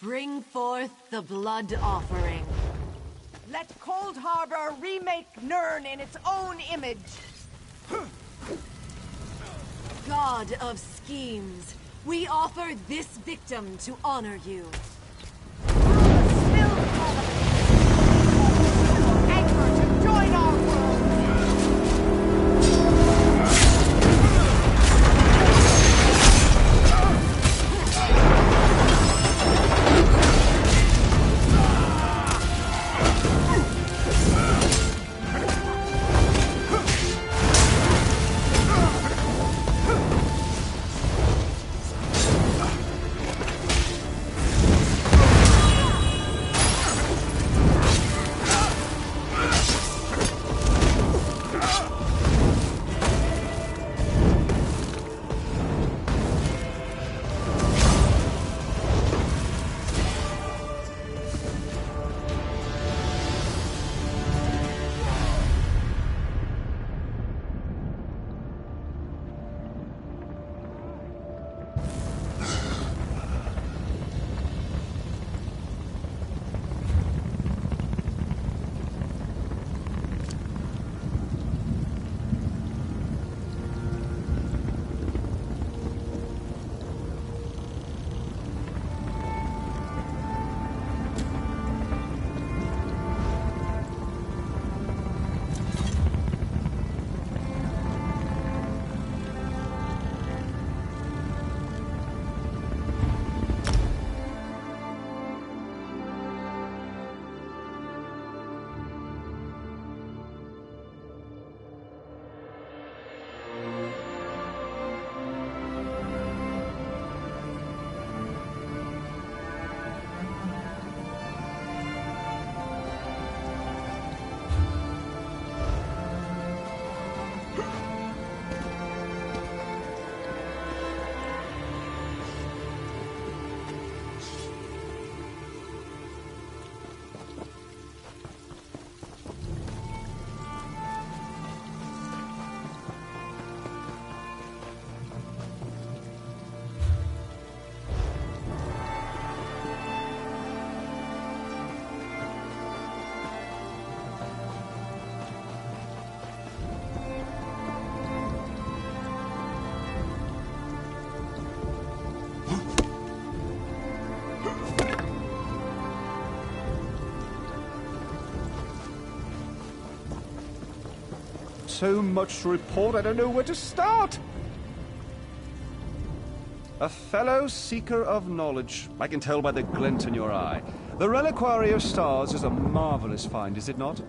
Bring forth the blood offering. Let Cold Harbor remake Nirn in its own image. God of schemes, we offer this victim to honor you. Anchor to join our world. So much to report, I don't know where to start. A fellow seeker of knowledge. I can tell by the glint in your eye. The Reliquary of Stars is a marvelous find, is it not?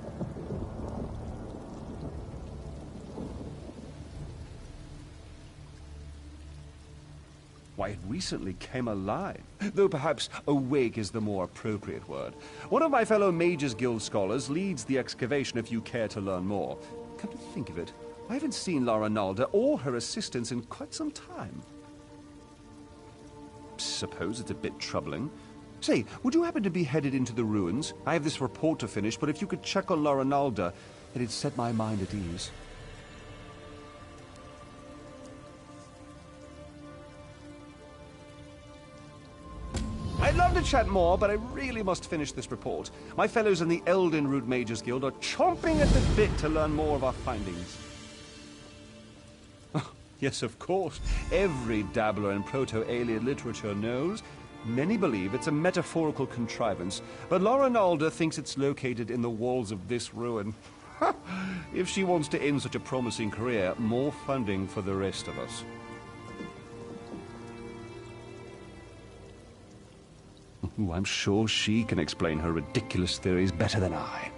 Why, it recently came alive, though perhaps awake is the more appropriate word. One of my fellow Mages Guild scholars leads the excavation if you care to learn more. Come to think of it, I haven't seen Lara Nalda or her assistants in quite some time. Suppose it's a bit troubling. Say, would you happen to be headed into the ruins? I have this report to finish, but if you could check on Lara Nalda, it'd set my mind at ease. I'd love to chat more, but I really must finish this report. My fellows in the Elden Root Mages Guild are chomping at the bit to learn more of our findings. Yes, of course. Every dabbler in Proto-Alien literature knows. Many believe it's a metaphorical contrivance, but Lara Nalda thinks it's located in the walls of this ruin. If she wants to end such a promising career, more funding for the rest of us. Ooh, I'm sure she can explain her ridiculous theories better than I.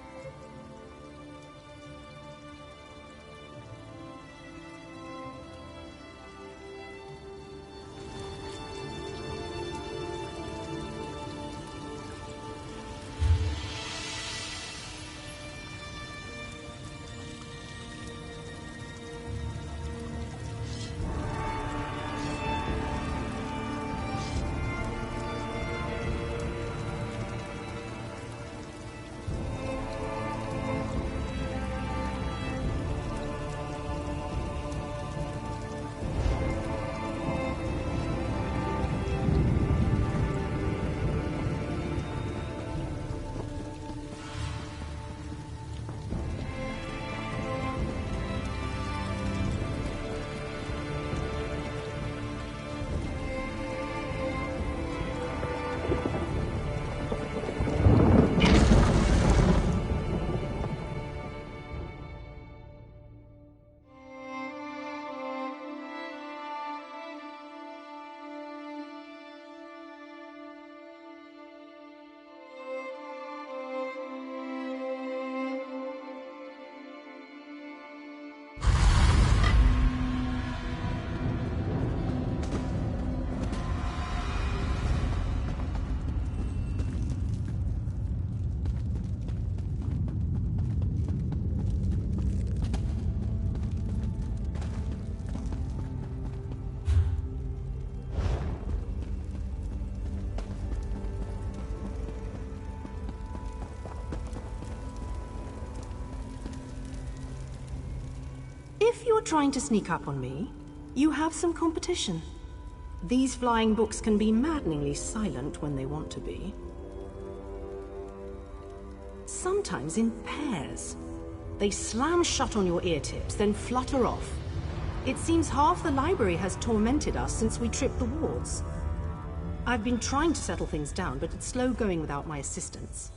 If you're trying to sneak up on me, you have some competition. These flying books can be maddeningly silent when they want to be. Sometimes in pairs. They slam shut on your ear tips, then flutter off. It seems half the library has tormented us since we tripped the wards. I've been trying to settle things down, but it's slow going without my assistance.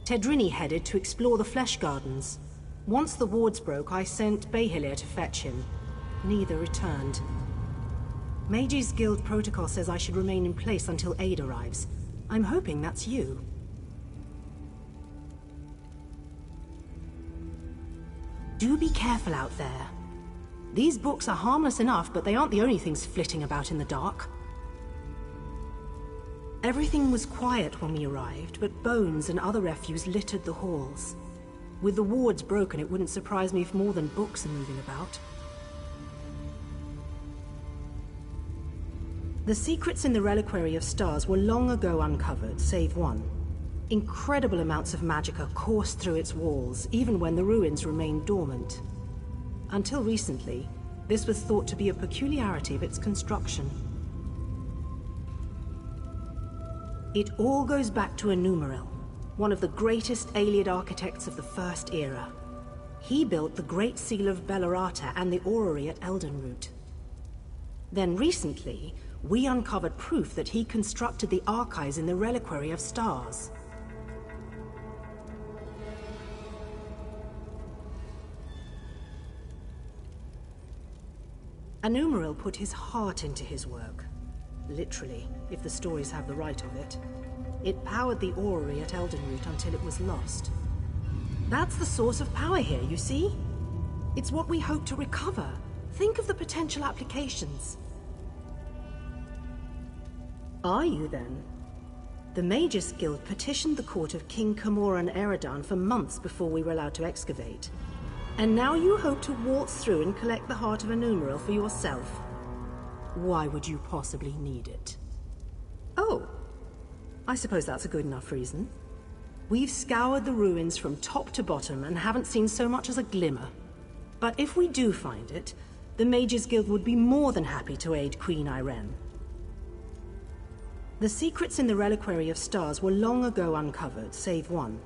Tedrini headed to explore the Flesh Gardens. Once the wards broke, I sent Behilir to fetch him. Neither returned. Mages Guild protocol says I should remain in place until aid arrives. I'm hoping that's you. Do be careful out there. These books are harmless enough, but they aren't the only things flitting about in the dark. Everything was quiet when we arrived, but bones and other refuse littered the halls. With the wards broken, it wouldn't surprise me if more than books are moving about. The secrets in the Reliquary of Stars were long ago uncovered, save one. Incredible amounts of magicka coursed through its walls, even when the ruins remained dormant. Until recently, this was thought to be a peculiarity of its construction. It all goes back to Anumaril, one of the greatest Ayleid architects of the First Era. He built the Great Seal of Bellerata and the Orrery at Eldenroot. Then recently, we uncovered proof that he constructed the archives in the Reliquary of Stars. Anumaril put his heart into his work. Literally, if the stories have the right of it. It powered the Orrery at Eldenroot until it was lost. That's the source of power here, you see? It's what we hope to recover. Think of the potential applications. Are you, then? The Magus Guild petitioned the court of King Camoran Eridan for months before we were allowed to excavate. And now you hope to waltz through and collect the heart of Anumaril for yourself. Why would you possibly need it? Oh, I suppose that's a good enough reason. We've scoured the ruins from top to bottom and haven't seen so much as a glimmer. But if we do find it, the Mages Guild would be more than happy to aid Queen Ayrenn. The secrets in the Reliquary of Stars were long ago uncovered, save one.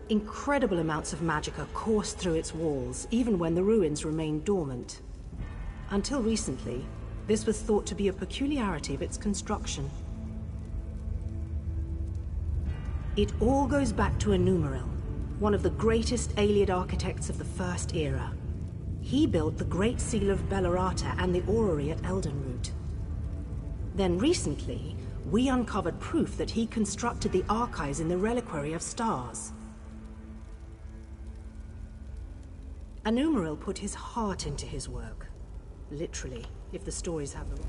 Incredible amounts of magicka coursed through its walls, even when the ruins remained dormant. Until recently, this was thought to be a peculiarity of its construction. It all goes back to Anumaril, one of the greatest Ayleid architects of the First Era. He built the Great Seal of Bellerata and the Orrery at Eldenroot. Then recently, we uncovered proof that he constructed the archives in the Reliquary of Stars. Anumaril put his heart into his work. Literally, if the stories have the...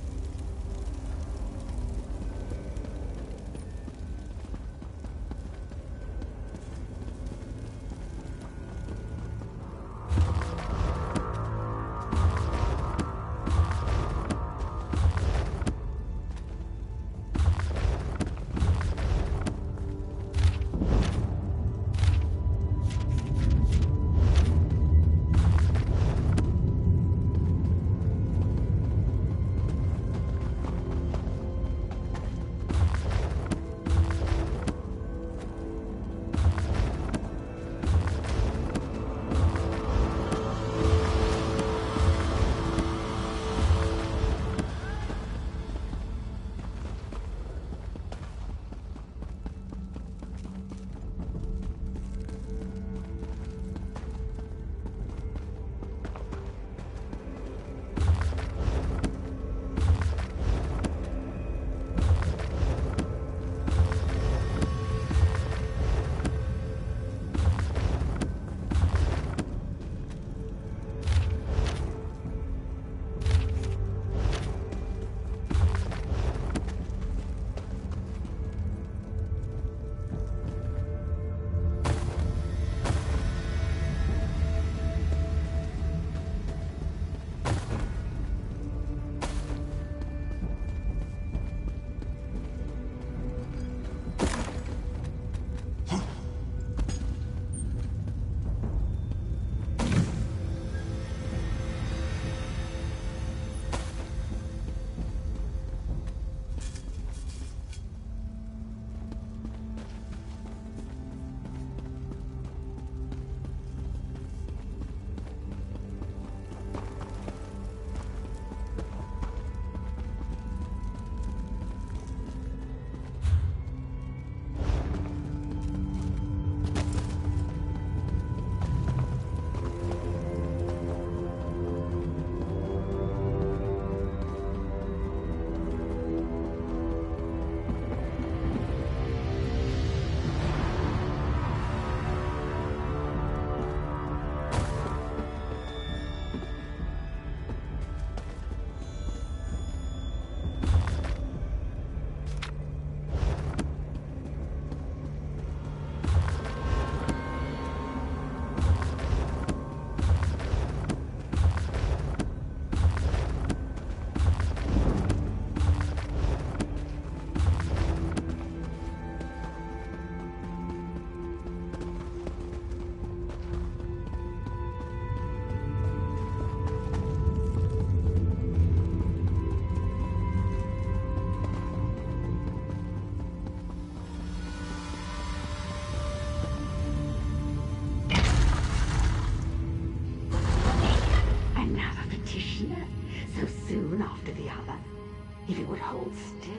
If it would hold still,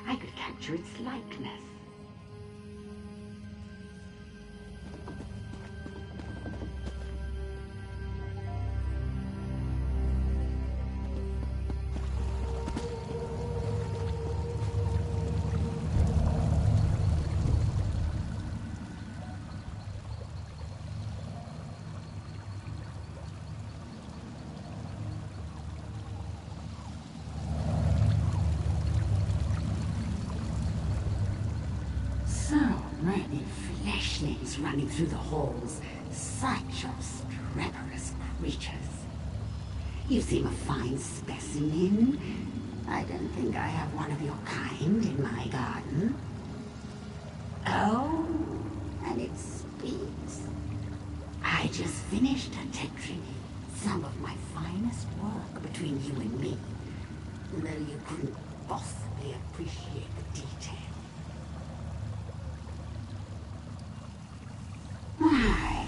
I could capture its likeness. So many fleshlings running through the halls. Such obstreperous creatures. You seem a fine specimen. I don't think I have one of your kind in my garden. Oh, and it speaks. I just finished a tetriny. Some of my finest work between you and me. Though you couldn't possibly appreciate the detail. Why,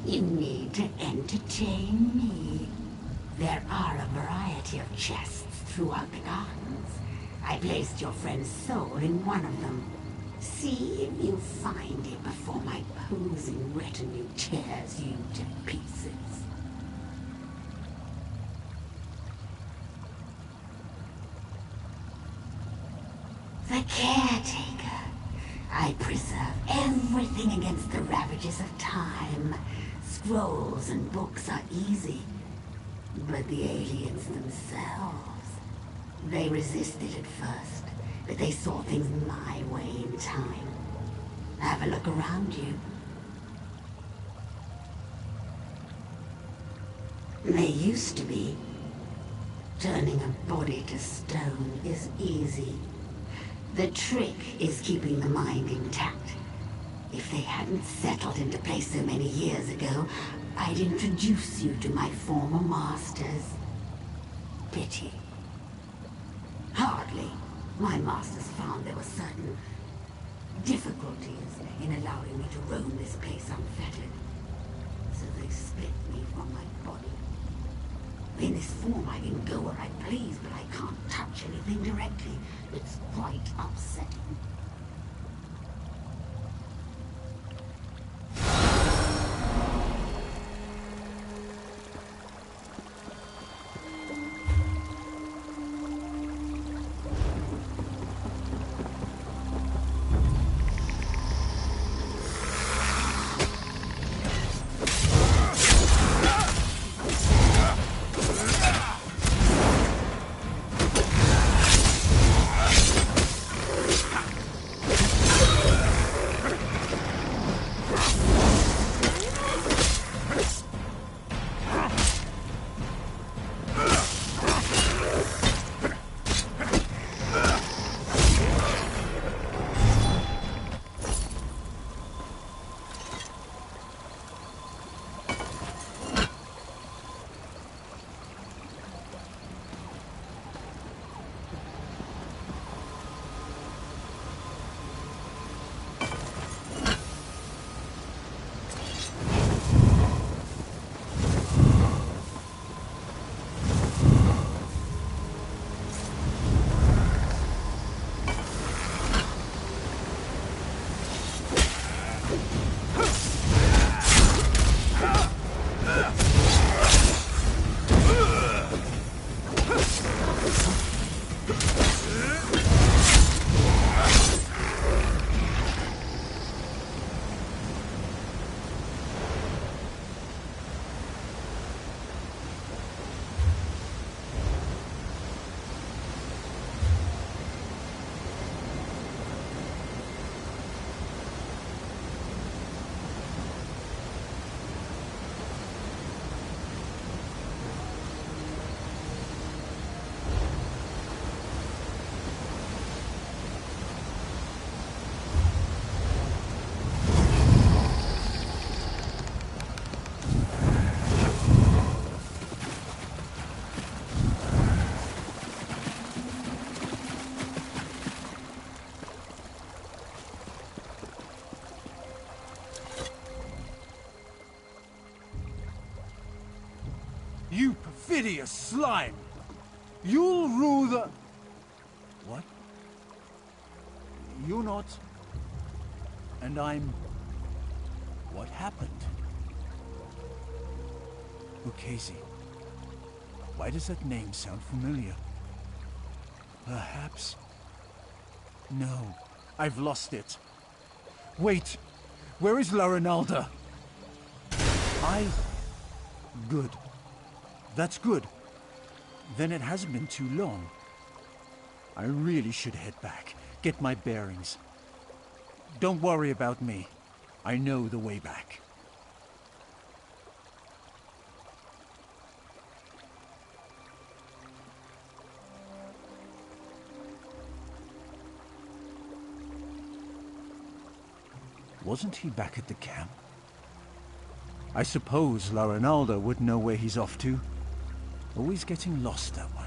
you need to entertain me. There are a variety of chests throughout the gardens. I placed your friend's soul in one of them. See if you find it before my posing retinue tears you to pieces. The caretaker. I preserve everything against the ravages of time. Scrolls and books are easy. But the aliens themselves, they resisted at first, but they saw things my way in time. Have a look around you. They used to be. Turning a body to stone is easy. The trick is keeping the mind intact. If they hadn't settled into place so many years ago, I'd introduce you to my former masters. Pity. Hardly. My masters found there were certain difficulties in allowing me to roam this place unfettered. So they split me from my body. In this form I can go where I please, but I can't touch anything directly. It's quite upsetting. You perfidious slime! You'll rule the... not. And I'm... What happened? Lucchese. Why does that name sound familiar? Perhaps... No, I've lost it. Wait! Where is Larinalda? Good. That's good. Then it hasn't been too long. I really should head back, get my bearings. Don't worry about me. I know the way back. Wasn't he back at the camp? I suppose Larinalda would know where he's off to. Always getting lost, that one.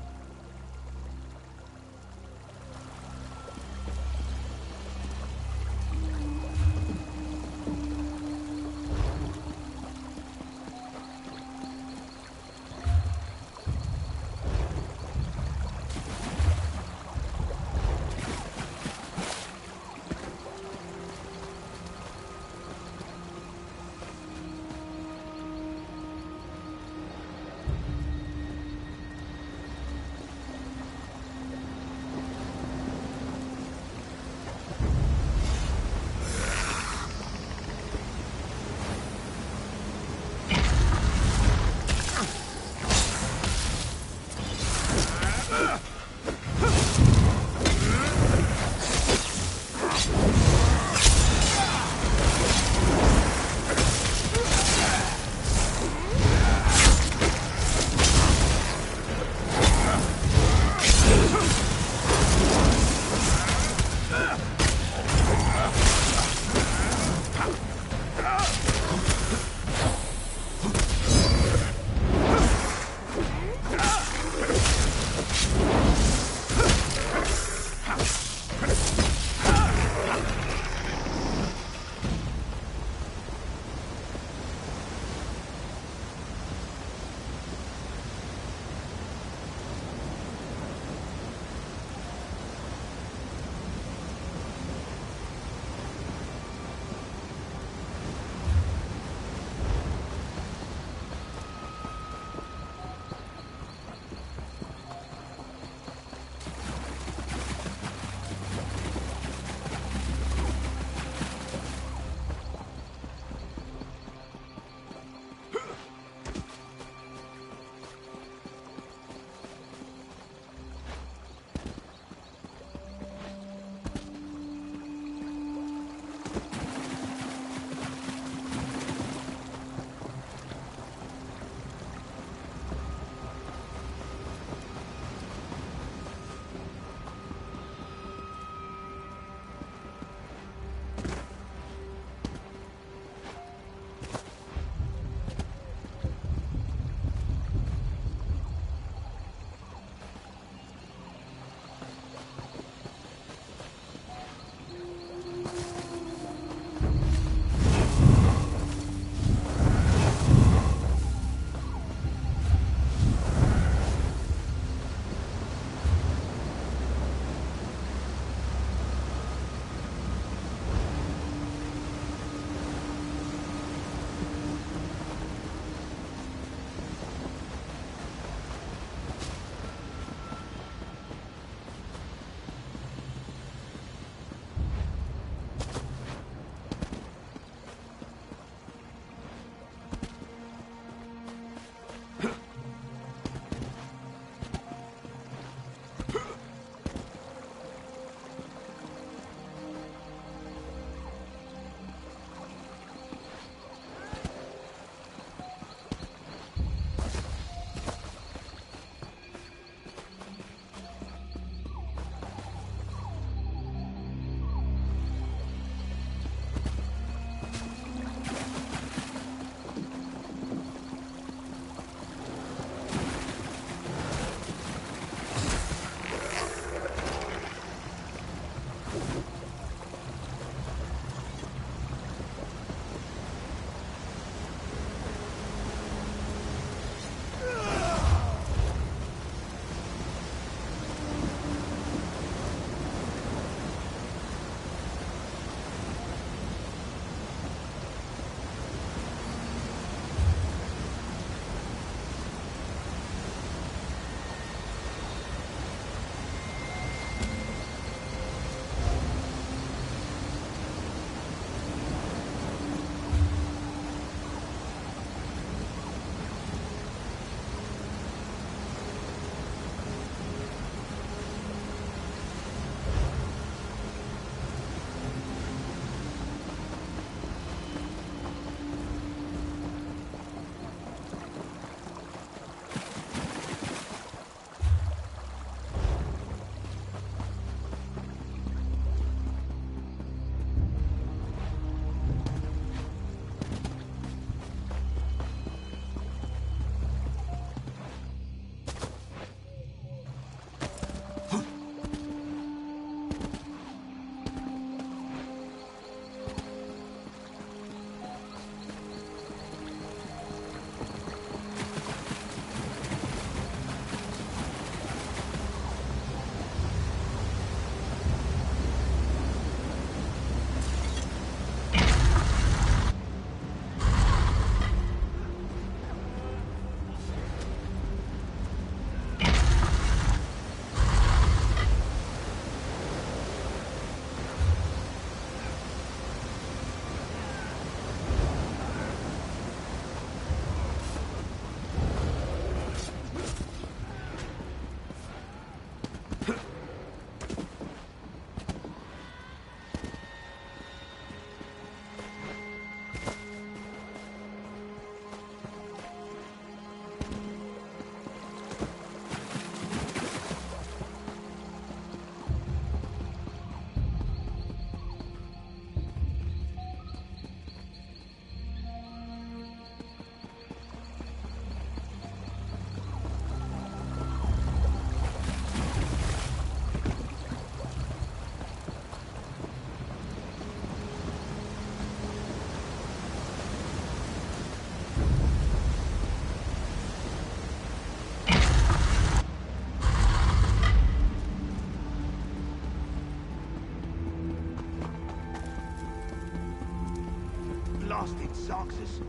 Blasted Sarxus.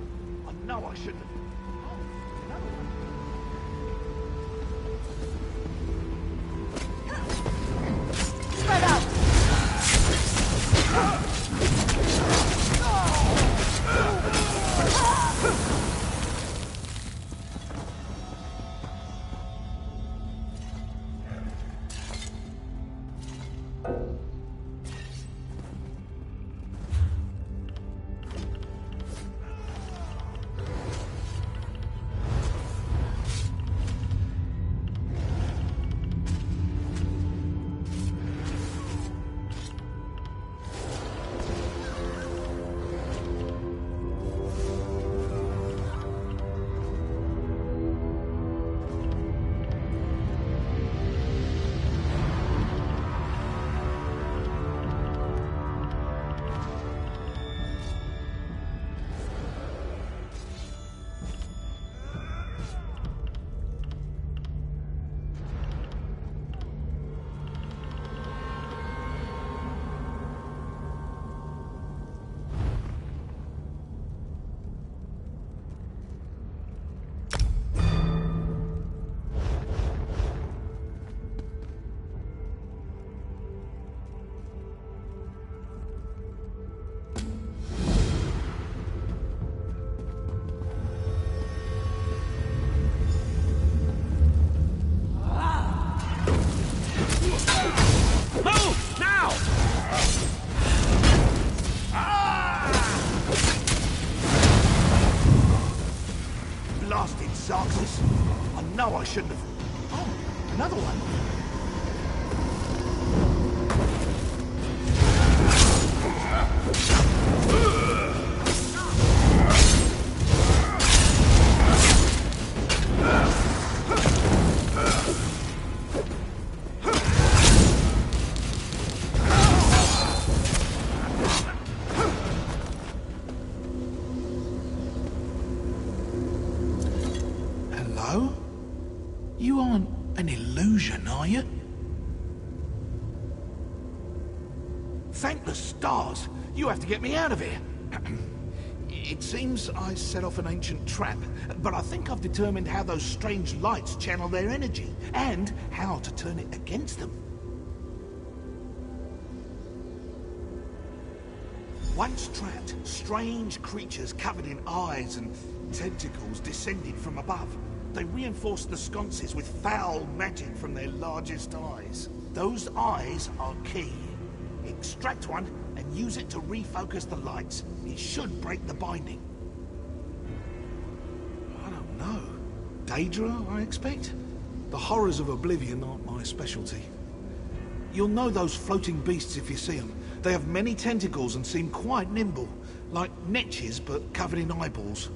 I know I shouldn't have... Oh, another one. Spread out! Sarxus. I know I shouldn't have... Oh, another one. Hello? You aren't an illusion, are you? Thank the stars! You have to get me out of here! It seems I set off an ancient trap, but I think I've determined how those strange lights channel their energy, and how to turn it against them. Once trapped, strange creatures covered in eyes and tentacles descended from above. They reinforced the sconces with foul magic from their largest eyes. Those eyes are key. Extract one and use it to refocus the lights. It should break the binding. I don't know. Daedra, I expect? The horrors of Oblivion aren't my specialty. You'll know those floating beasts if you see them. They have many tentacles and seem quite nimble, like netches but covered in eyeballs.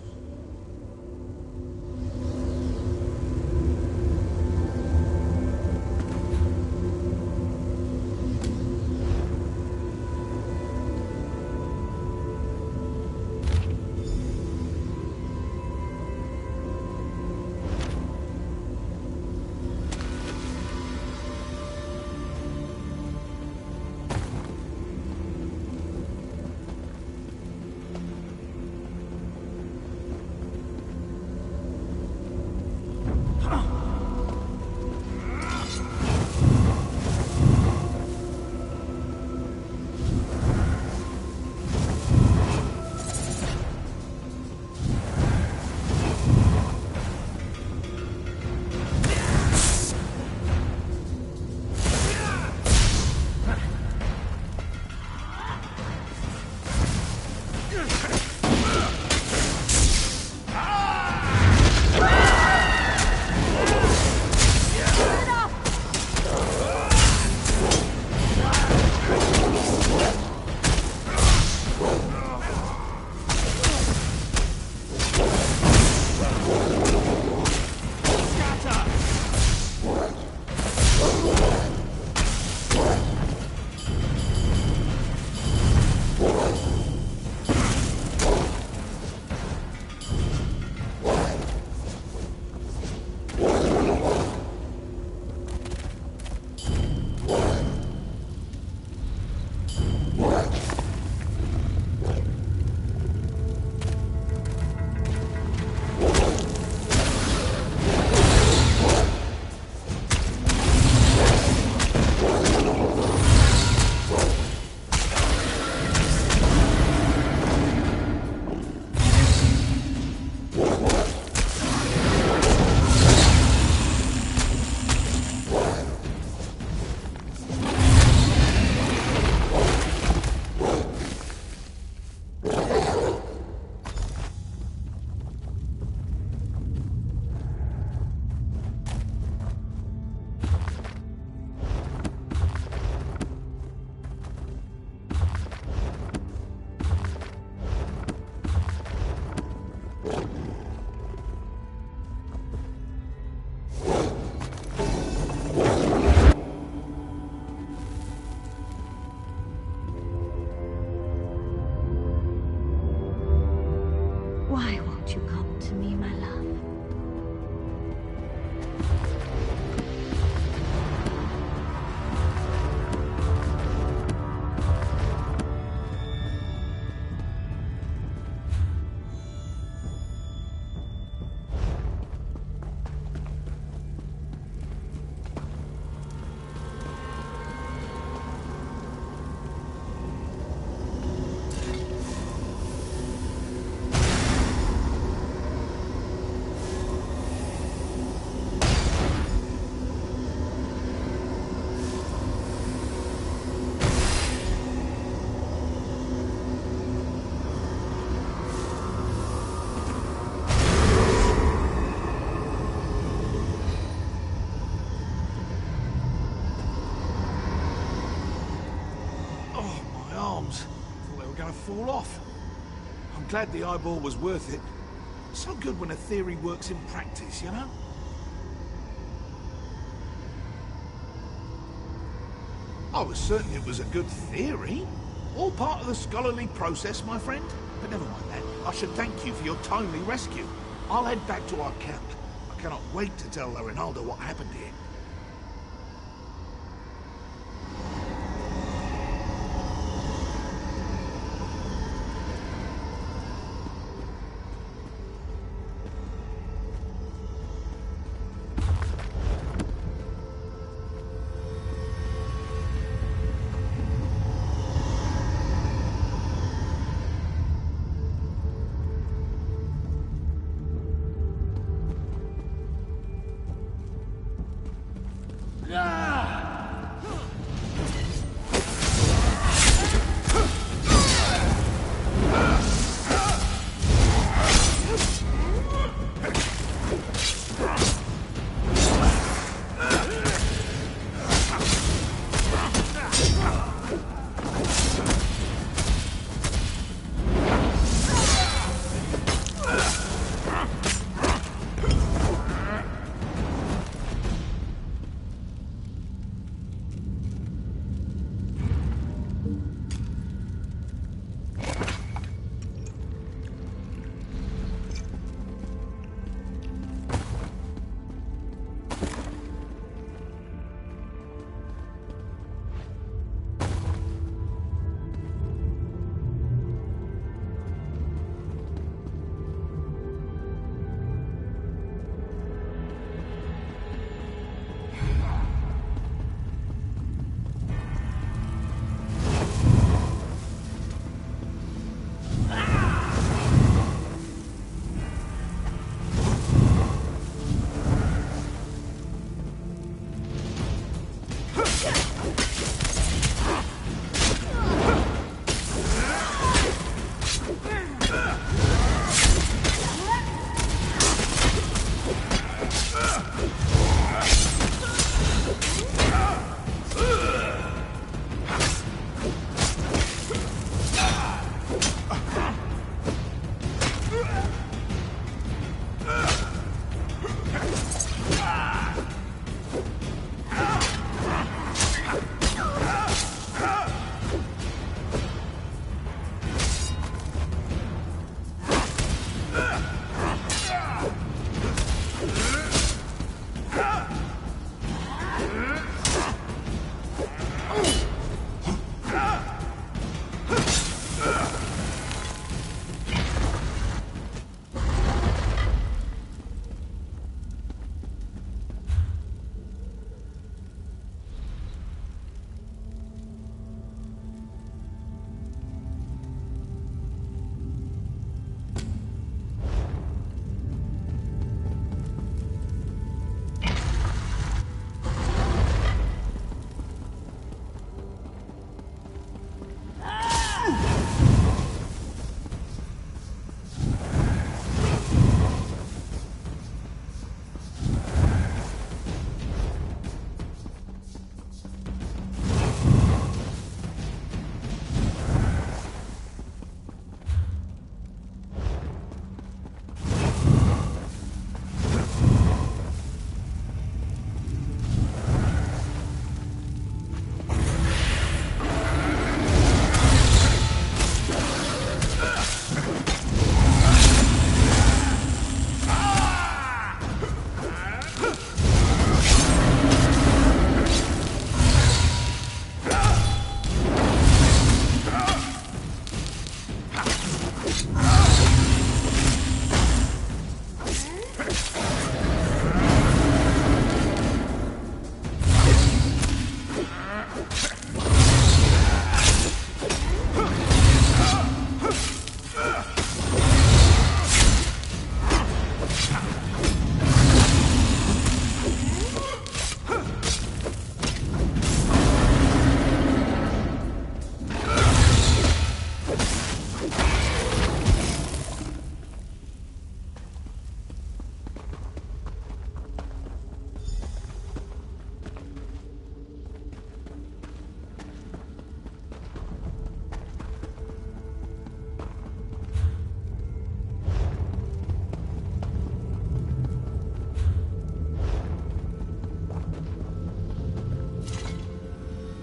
fall off. I'm glad the eyeball was worth it. So good when a theory works in practice, you know? I was certain it was a good theory. All part of the scholarly process, my friend. But never mind that. I should thank you for your timely rescue. I'll head back to our camp. I cannot wait to tell La Rinalda what happened here.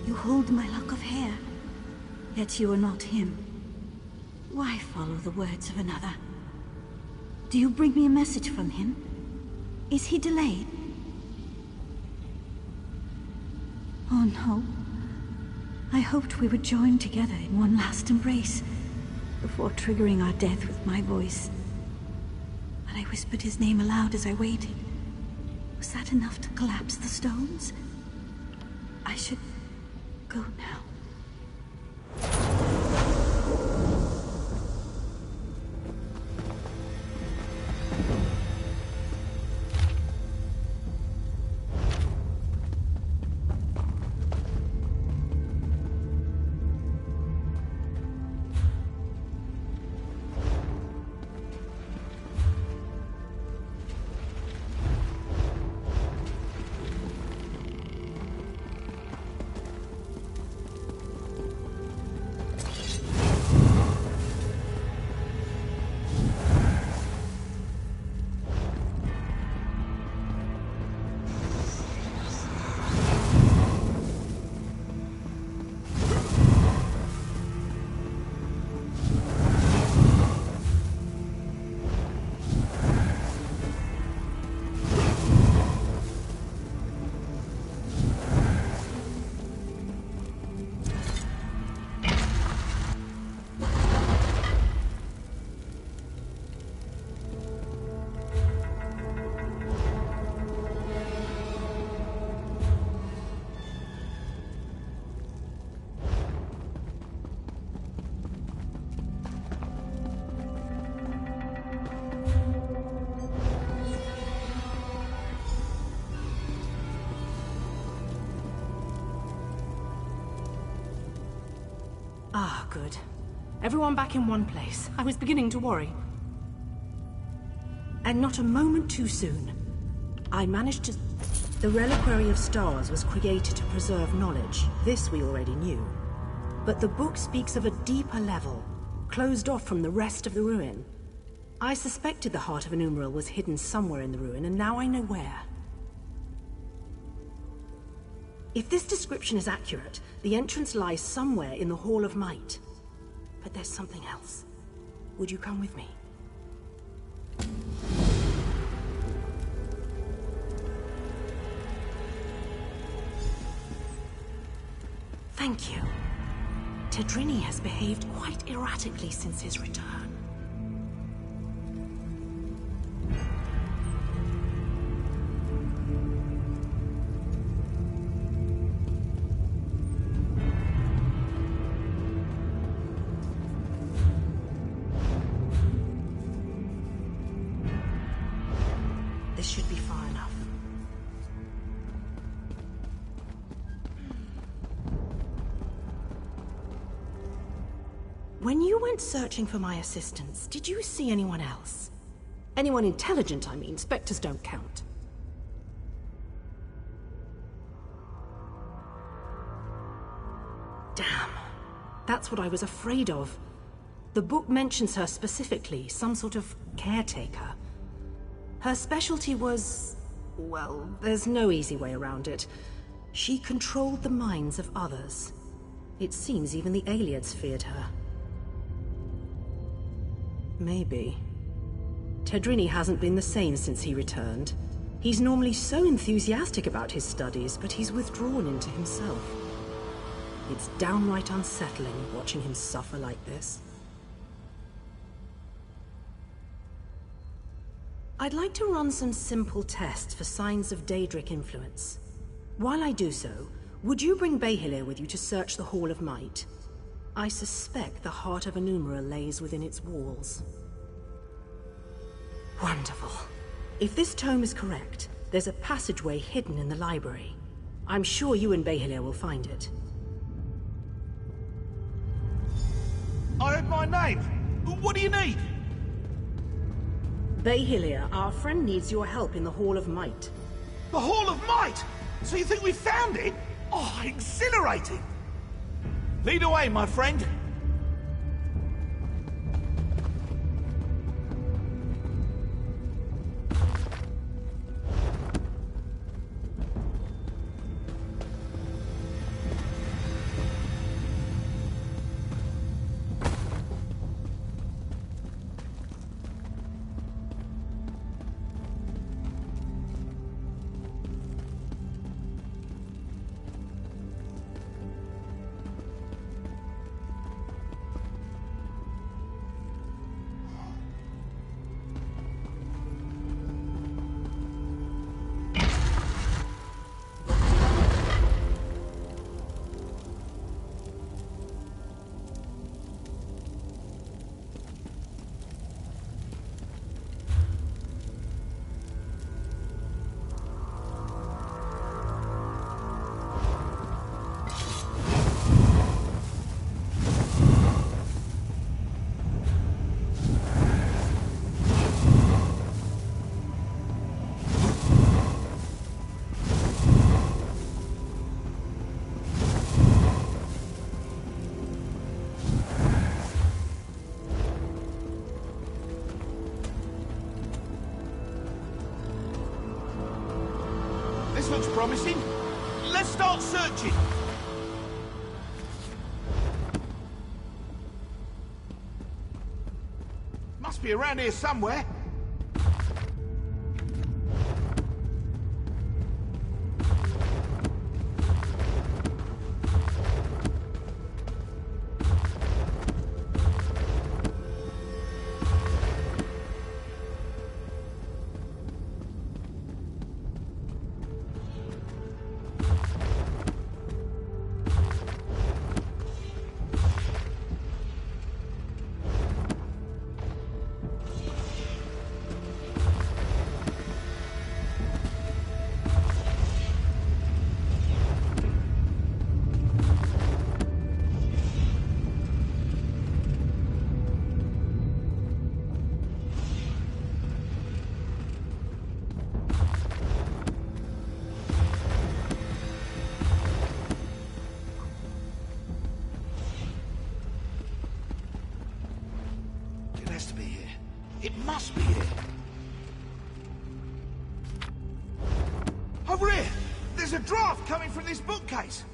You hold my lock of hair, yet you are not him. Why follow the words of another? Do you bring me a message from him? Is he delayed? Oh no. I hoped we would join together in one last embrace before triggering our death with my voice. But I whispered his name aloud as I waited. Was that enough to collapse the stones? I should go now. Ah, good. Everyone back in one place. I was beginning to worry. And not a moment too soon. I managed to... The Reliquary of Stars was created to preserve knowledge. This we already knew. But the book speaks of a deeper level, closed off from the rest of the ruin. I suspected the Heart of Anumril was hidden somewhere in the ruin, and now I know where. If this description is accurate, the entrance lies somewhere in the Hall of Might. But there's something else. Would you come with me? Thank you. Tedrini has behaved quite erratically since his return. This should be far enough. When you went searching for my assistance, did you see anyone else? Anyone intelligent, I mean. Spectres don't count. Damn. That's what I was afraid of. The book mentions her specifically, some sort of caretaker. Her specialty was... well, there's no easy way around it. She controlled the minds of others. It seems even the Ayleids feared her. Maybe. Tedrini hasn't been the same since he returned. He's normally so enthusiastic about his studies, but he's withdrawn into himself. It's downright unsettling watching him suffer like this. I'd like to run some simple tests for signs of Daedric influence. While I do so, would you bring Behilir with you to search the Hall of Might? I suspect the Heart of Anumril lays within its walls. Wonderful. If this tome is correct, there's a passageway hidden in the library. I'm sure you and Behilir will find it. I heard my name. What do you need? Behilir, our friend needs your help in the Hall of Might. The Hall of Might? So you think we found it? Oh, exhilarating! Lead away, my friend. looks promising. Let's start searching. Must be around here somewhere. It must be here. Over here! There's a draft coming from this bookcase.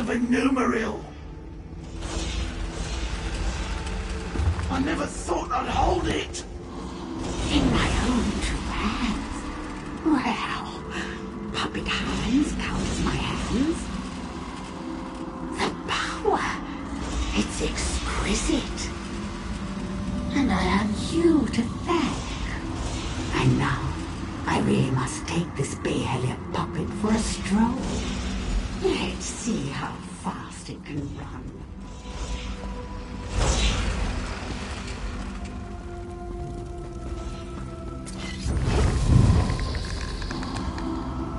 Of a Numeril. I never thought I'd hold it. In my own two hands. Well, puppet hands count as my hands. The power, it's exquisite. And I have you to thank. And now, I really must take this Behelia puppet for a stroll. Let's see how fast it can run.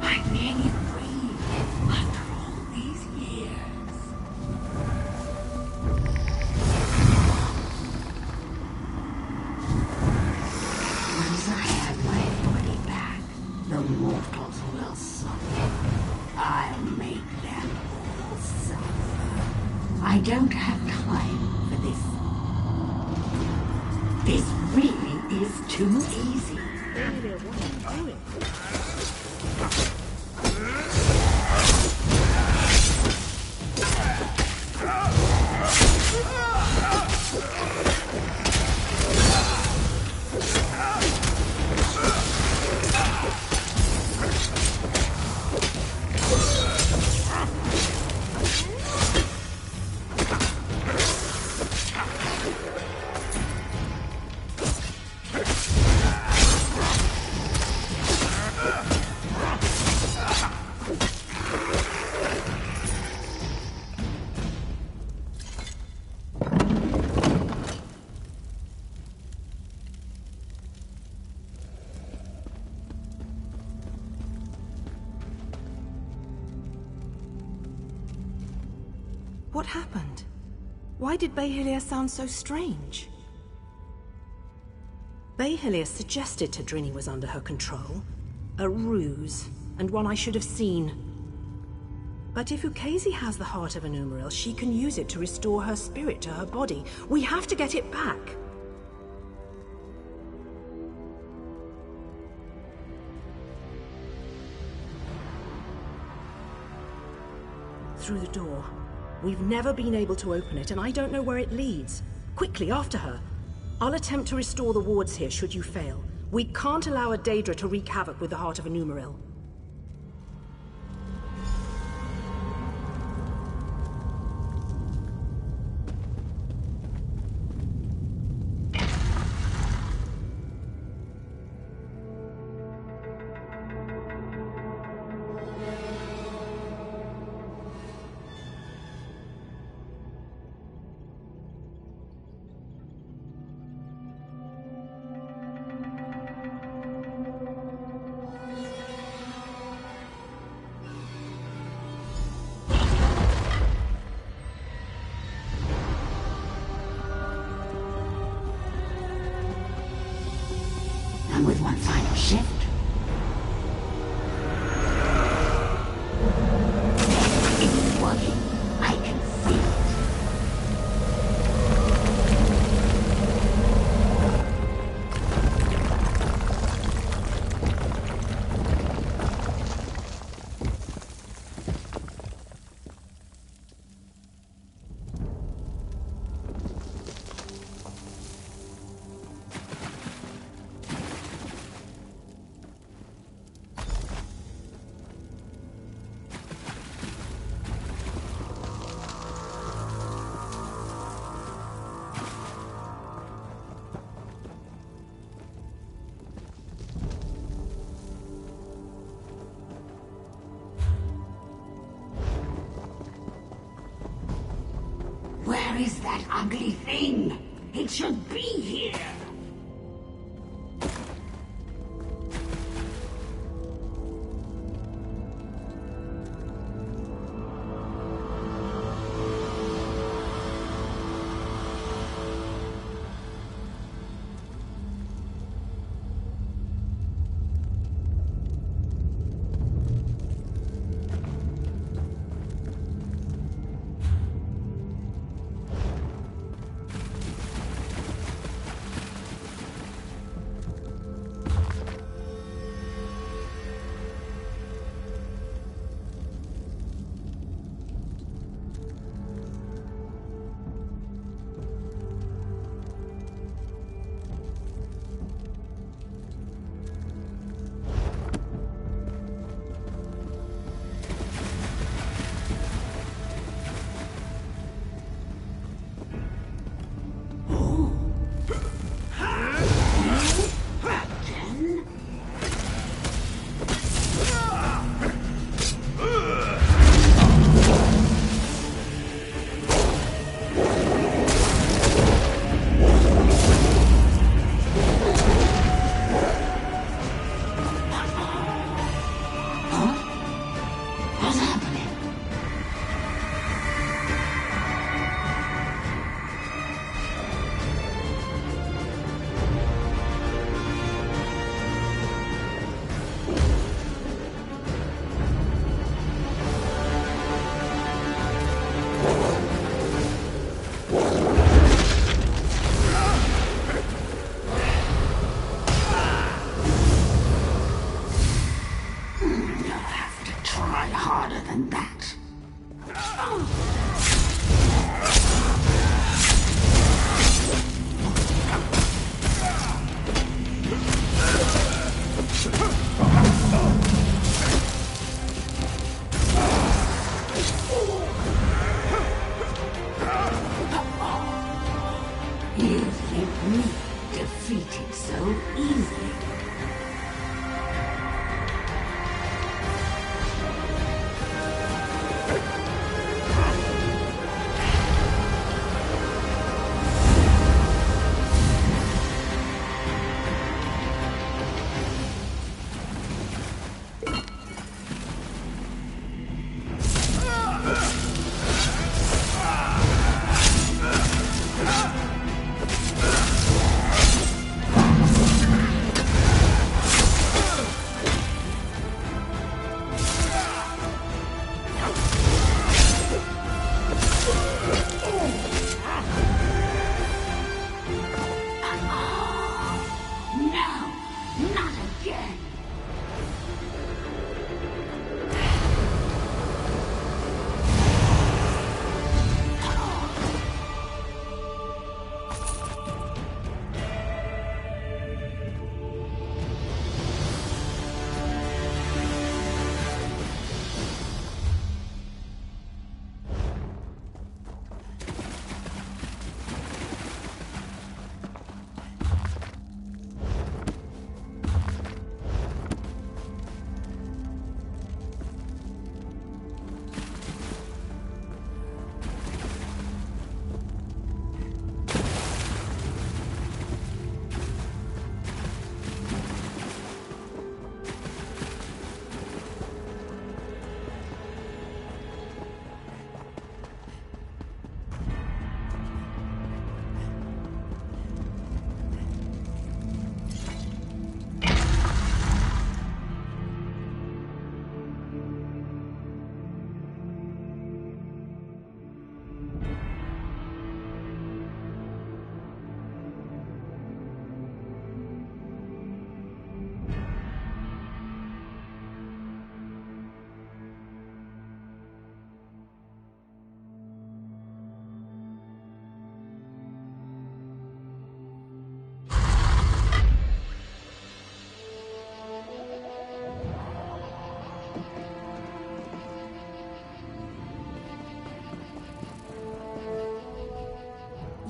I'm nearly free after all these years. Once I have my body back, the mortals will suffer. I'll make them all suffer. I don't have time for this. This really is too easy. What happened? Why did Behelia sound so strange? Behelia suggested Tadrini was under her control. A ruse, and one I should have seen. But if Ukezi has the heart of a Numeril, she can use it to restore her spirit to her body. We have to get it back. Through the door. We've never been able to open it, and I don't know where it leads. Quickly, after her. I'll attempt to restore the wards here, should you fail. We can't allow a Daedra to wreak havoc with the heart of a Numeril. Where is that ugly thing? It should be here.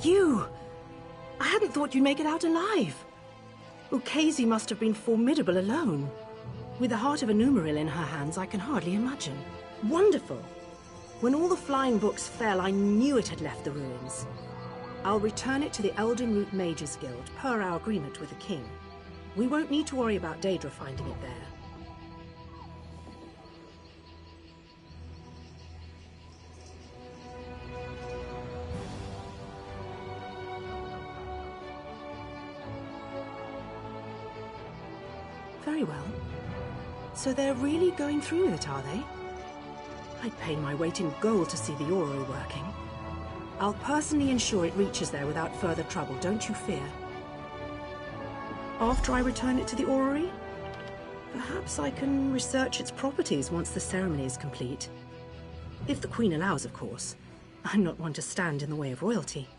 You! I hadn't thought you'd make it out alive. Ukezi must have been formidable alone. With the heart of a Numeril in her hands, I can hardly imagine. Wonderful. When all the flying books fell, I knew it had left the ruins. I'll return it to the Elden Root Mages Guild, per our agreement with the king. We won't need to worry about Daedra finding it there. Very well. So they're really going through with it, are they? I'd pay my weight in gold to see the orrery working. I'll personally ensure it reaches there without further trouble, don't you fear. After I return it to the orrery, perhaps I can research its properties once the ceremony is complete. If the Queen allows, of course. I'm not one to stand in the way of royalty.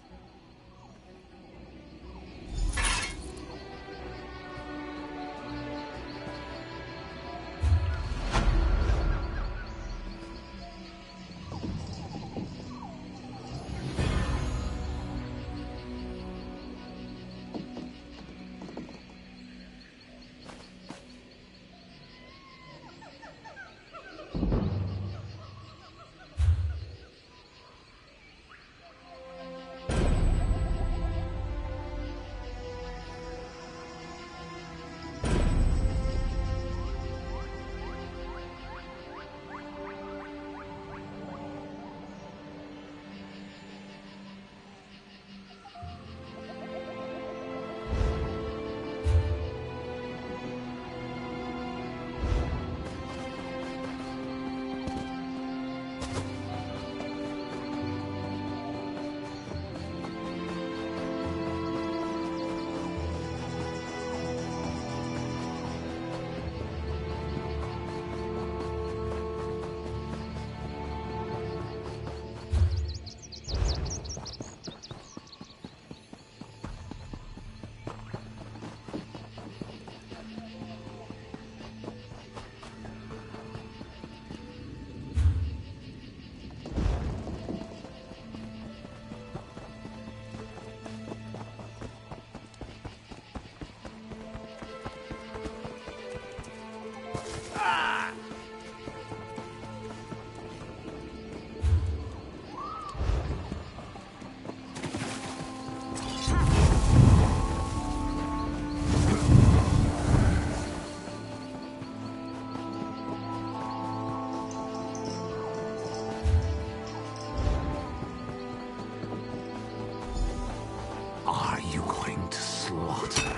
Are you going to slaughter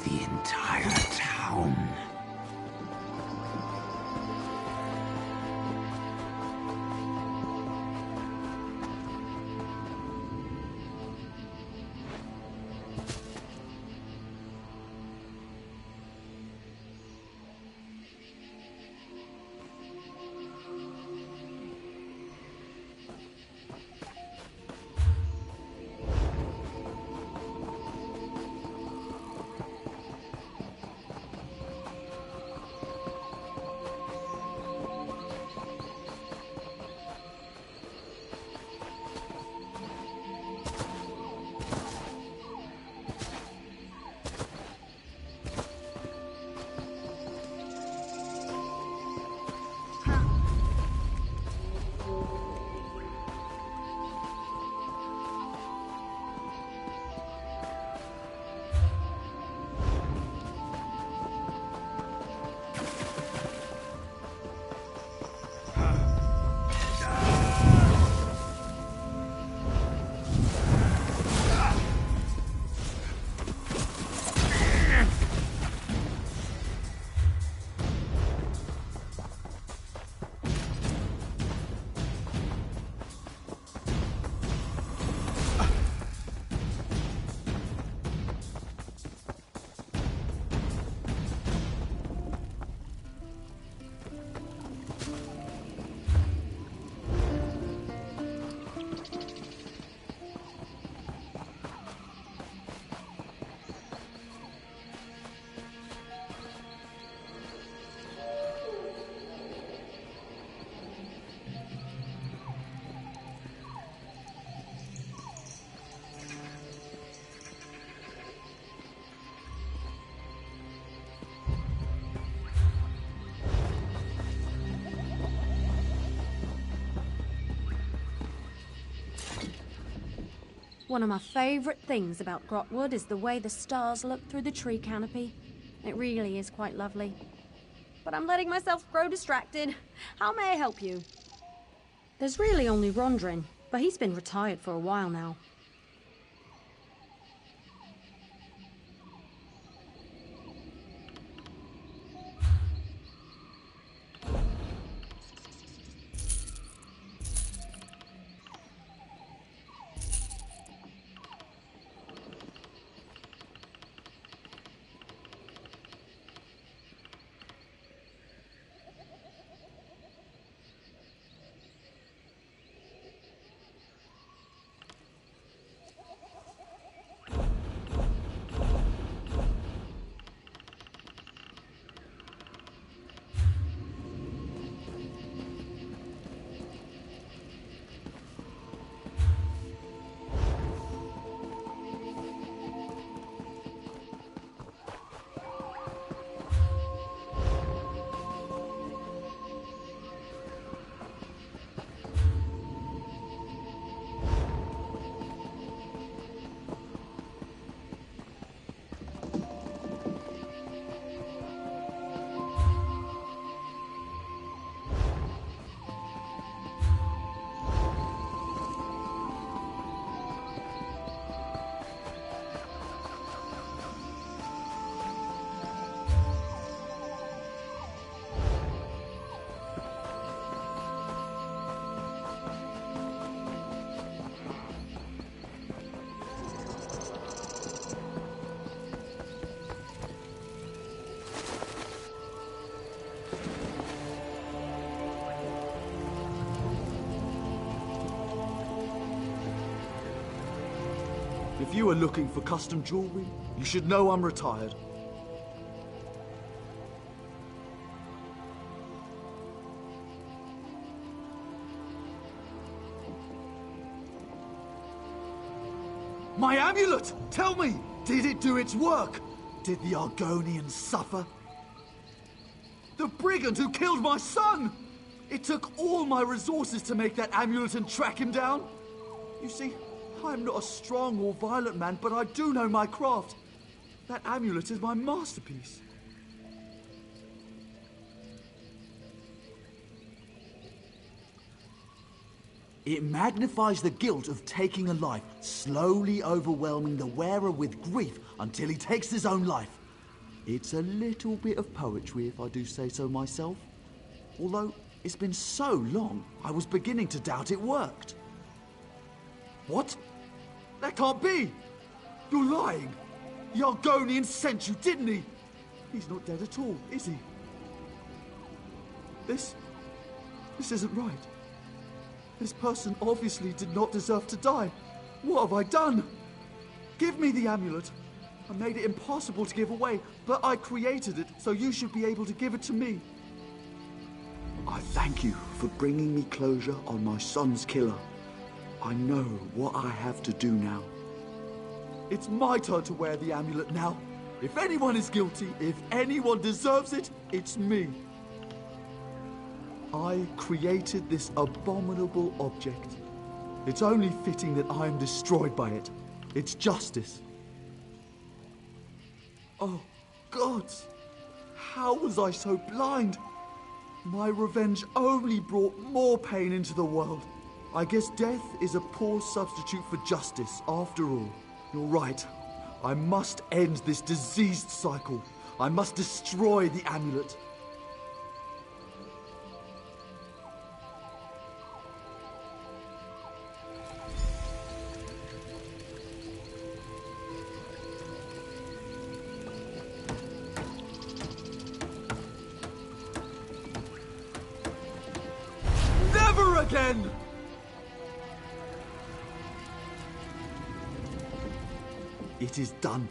the entire town? One of my favorite things about Grotwood is the way the stars look through the tree canopy. It really is quite lovely. But I'm letting myself grow distracted. How may I help you? There's really only Rondrin, but he's been retired for a while now. If you are looking for custom jewelry, you should know I'm retired. My amulet! Tell me, did it do its work? Did the Argonians suffer? The brigand who killed my son! It took all my resources to make that amulet and track him down. You see, I'm not a strong or violent man, but I do know my craft. That amulet is my masterpiece. It magnifies the guilt of taking a life, slowly overwhelming the wearer with grief until he takes his own life. It's a little bit of poetry, if I do say so myself. Although, it's been so long, I was beginning to doubt it worked. What? That can't be! You're lying! The Argonian sent you, didn't he? He's not dead at all, is he? This isn't right. This person obviously did not deserve to die. What have I done? Give me the amulet. I made it impossible to give away, but I created it, so you should be able to give it to me. I thank you for bringing me closure on my son's killer. I know what I have to do now. It's my turn to wear the amulet now. If anyone is guilty, if anyone deserves it, it's me. I created this abominable object. It's only fitting that I am destroyed by it. It's justice. Oh, gods! How was I so blind? My revenge only brought more pain into the world. I guess death is a poor substitute for justice, after all. You're right. I must end this diseased cycle. I must destroy the amulet. Never again! It is done.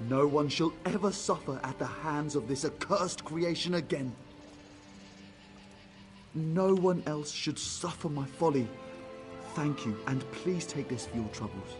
No one shall ever suffer at the hands of this accursed creation again. No one else should suffer my folly. Thank you, and please take this for your troubles.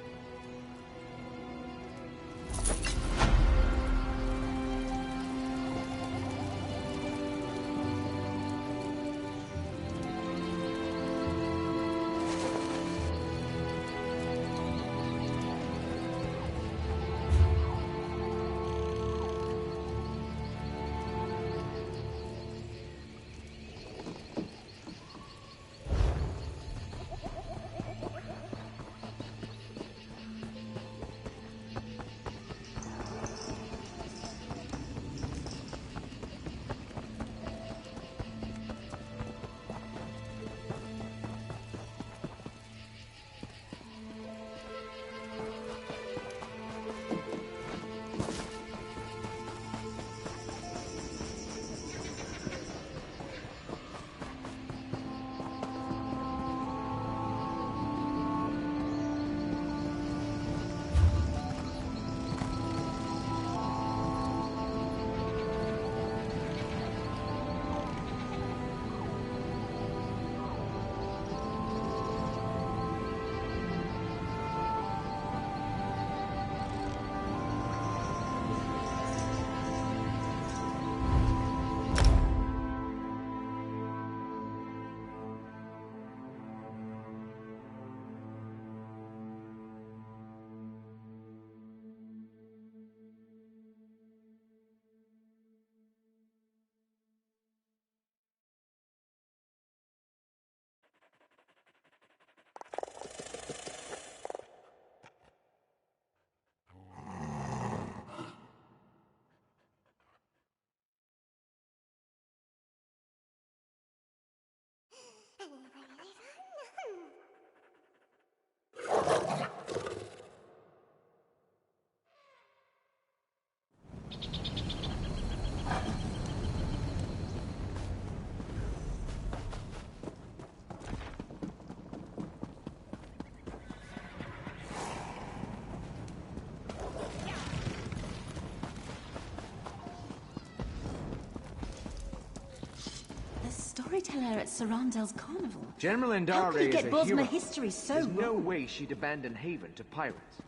Storyteller at Sarandel's carnival. General Indare How could he is get a Bosmer hero. history so There's wrong? no way she'd abandon Haven to pirates.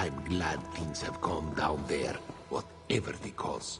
I'm glad things have calmed down there, whatever the cause.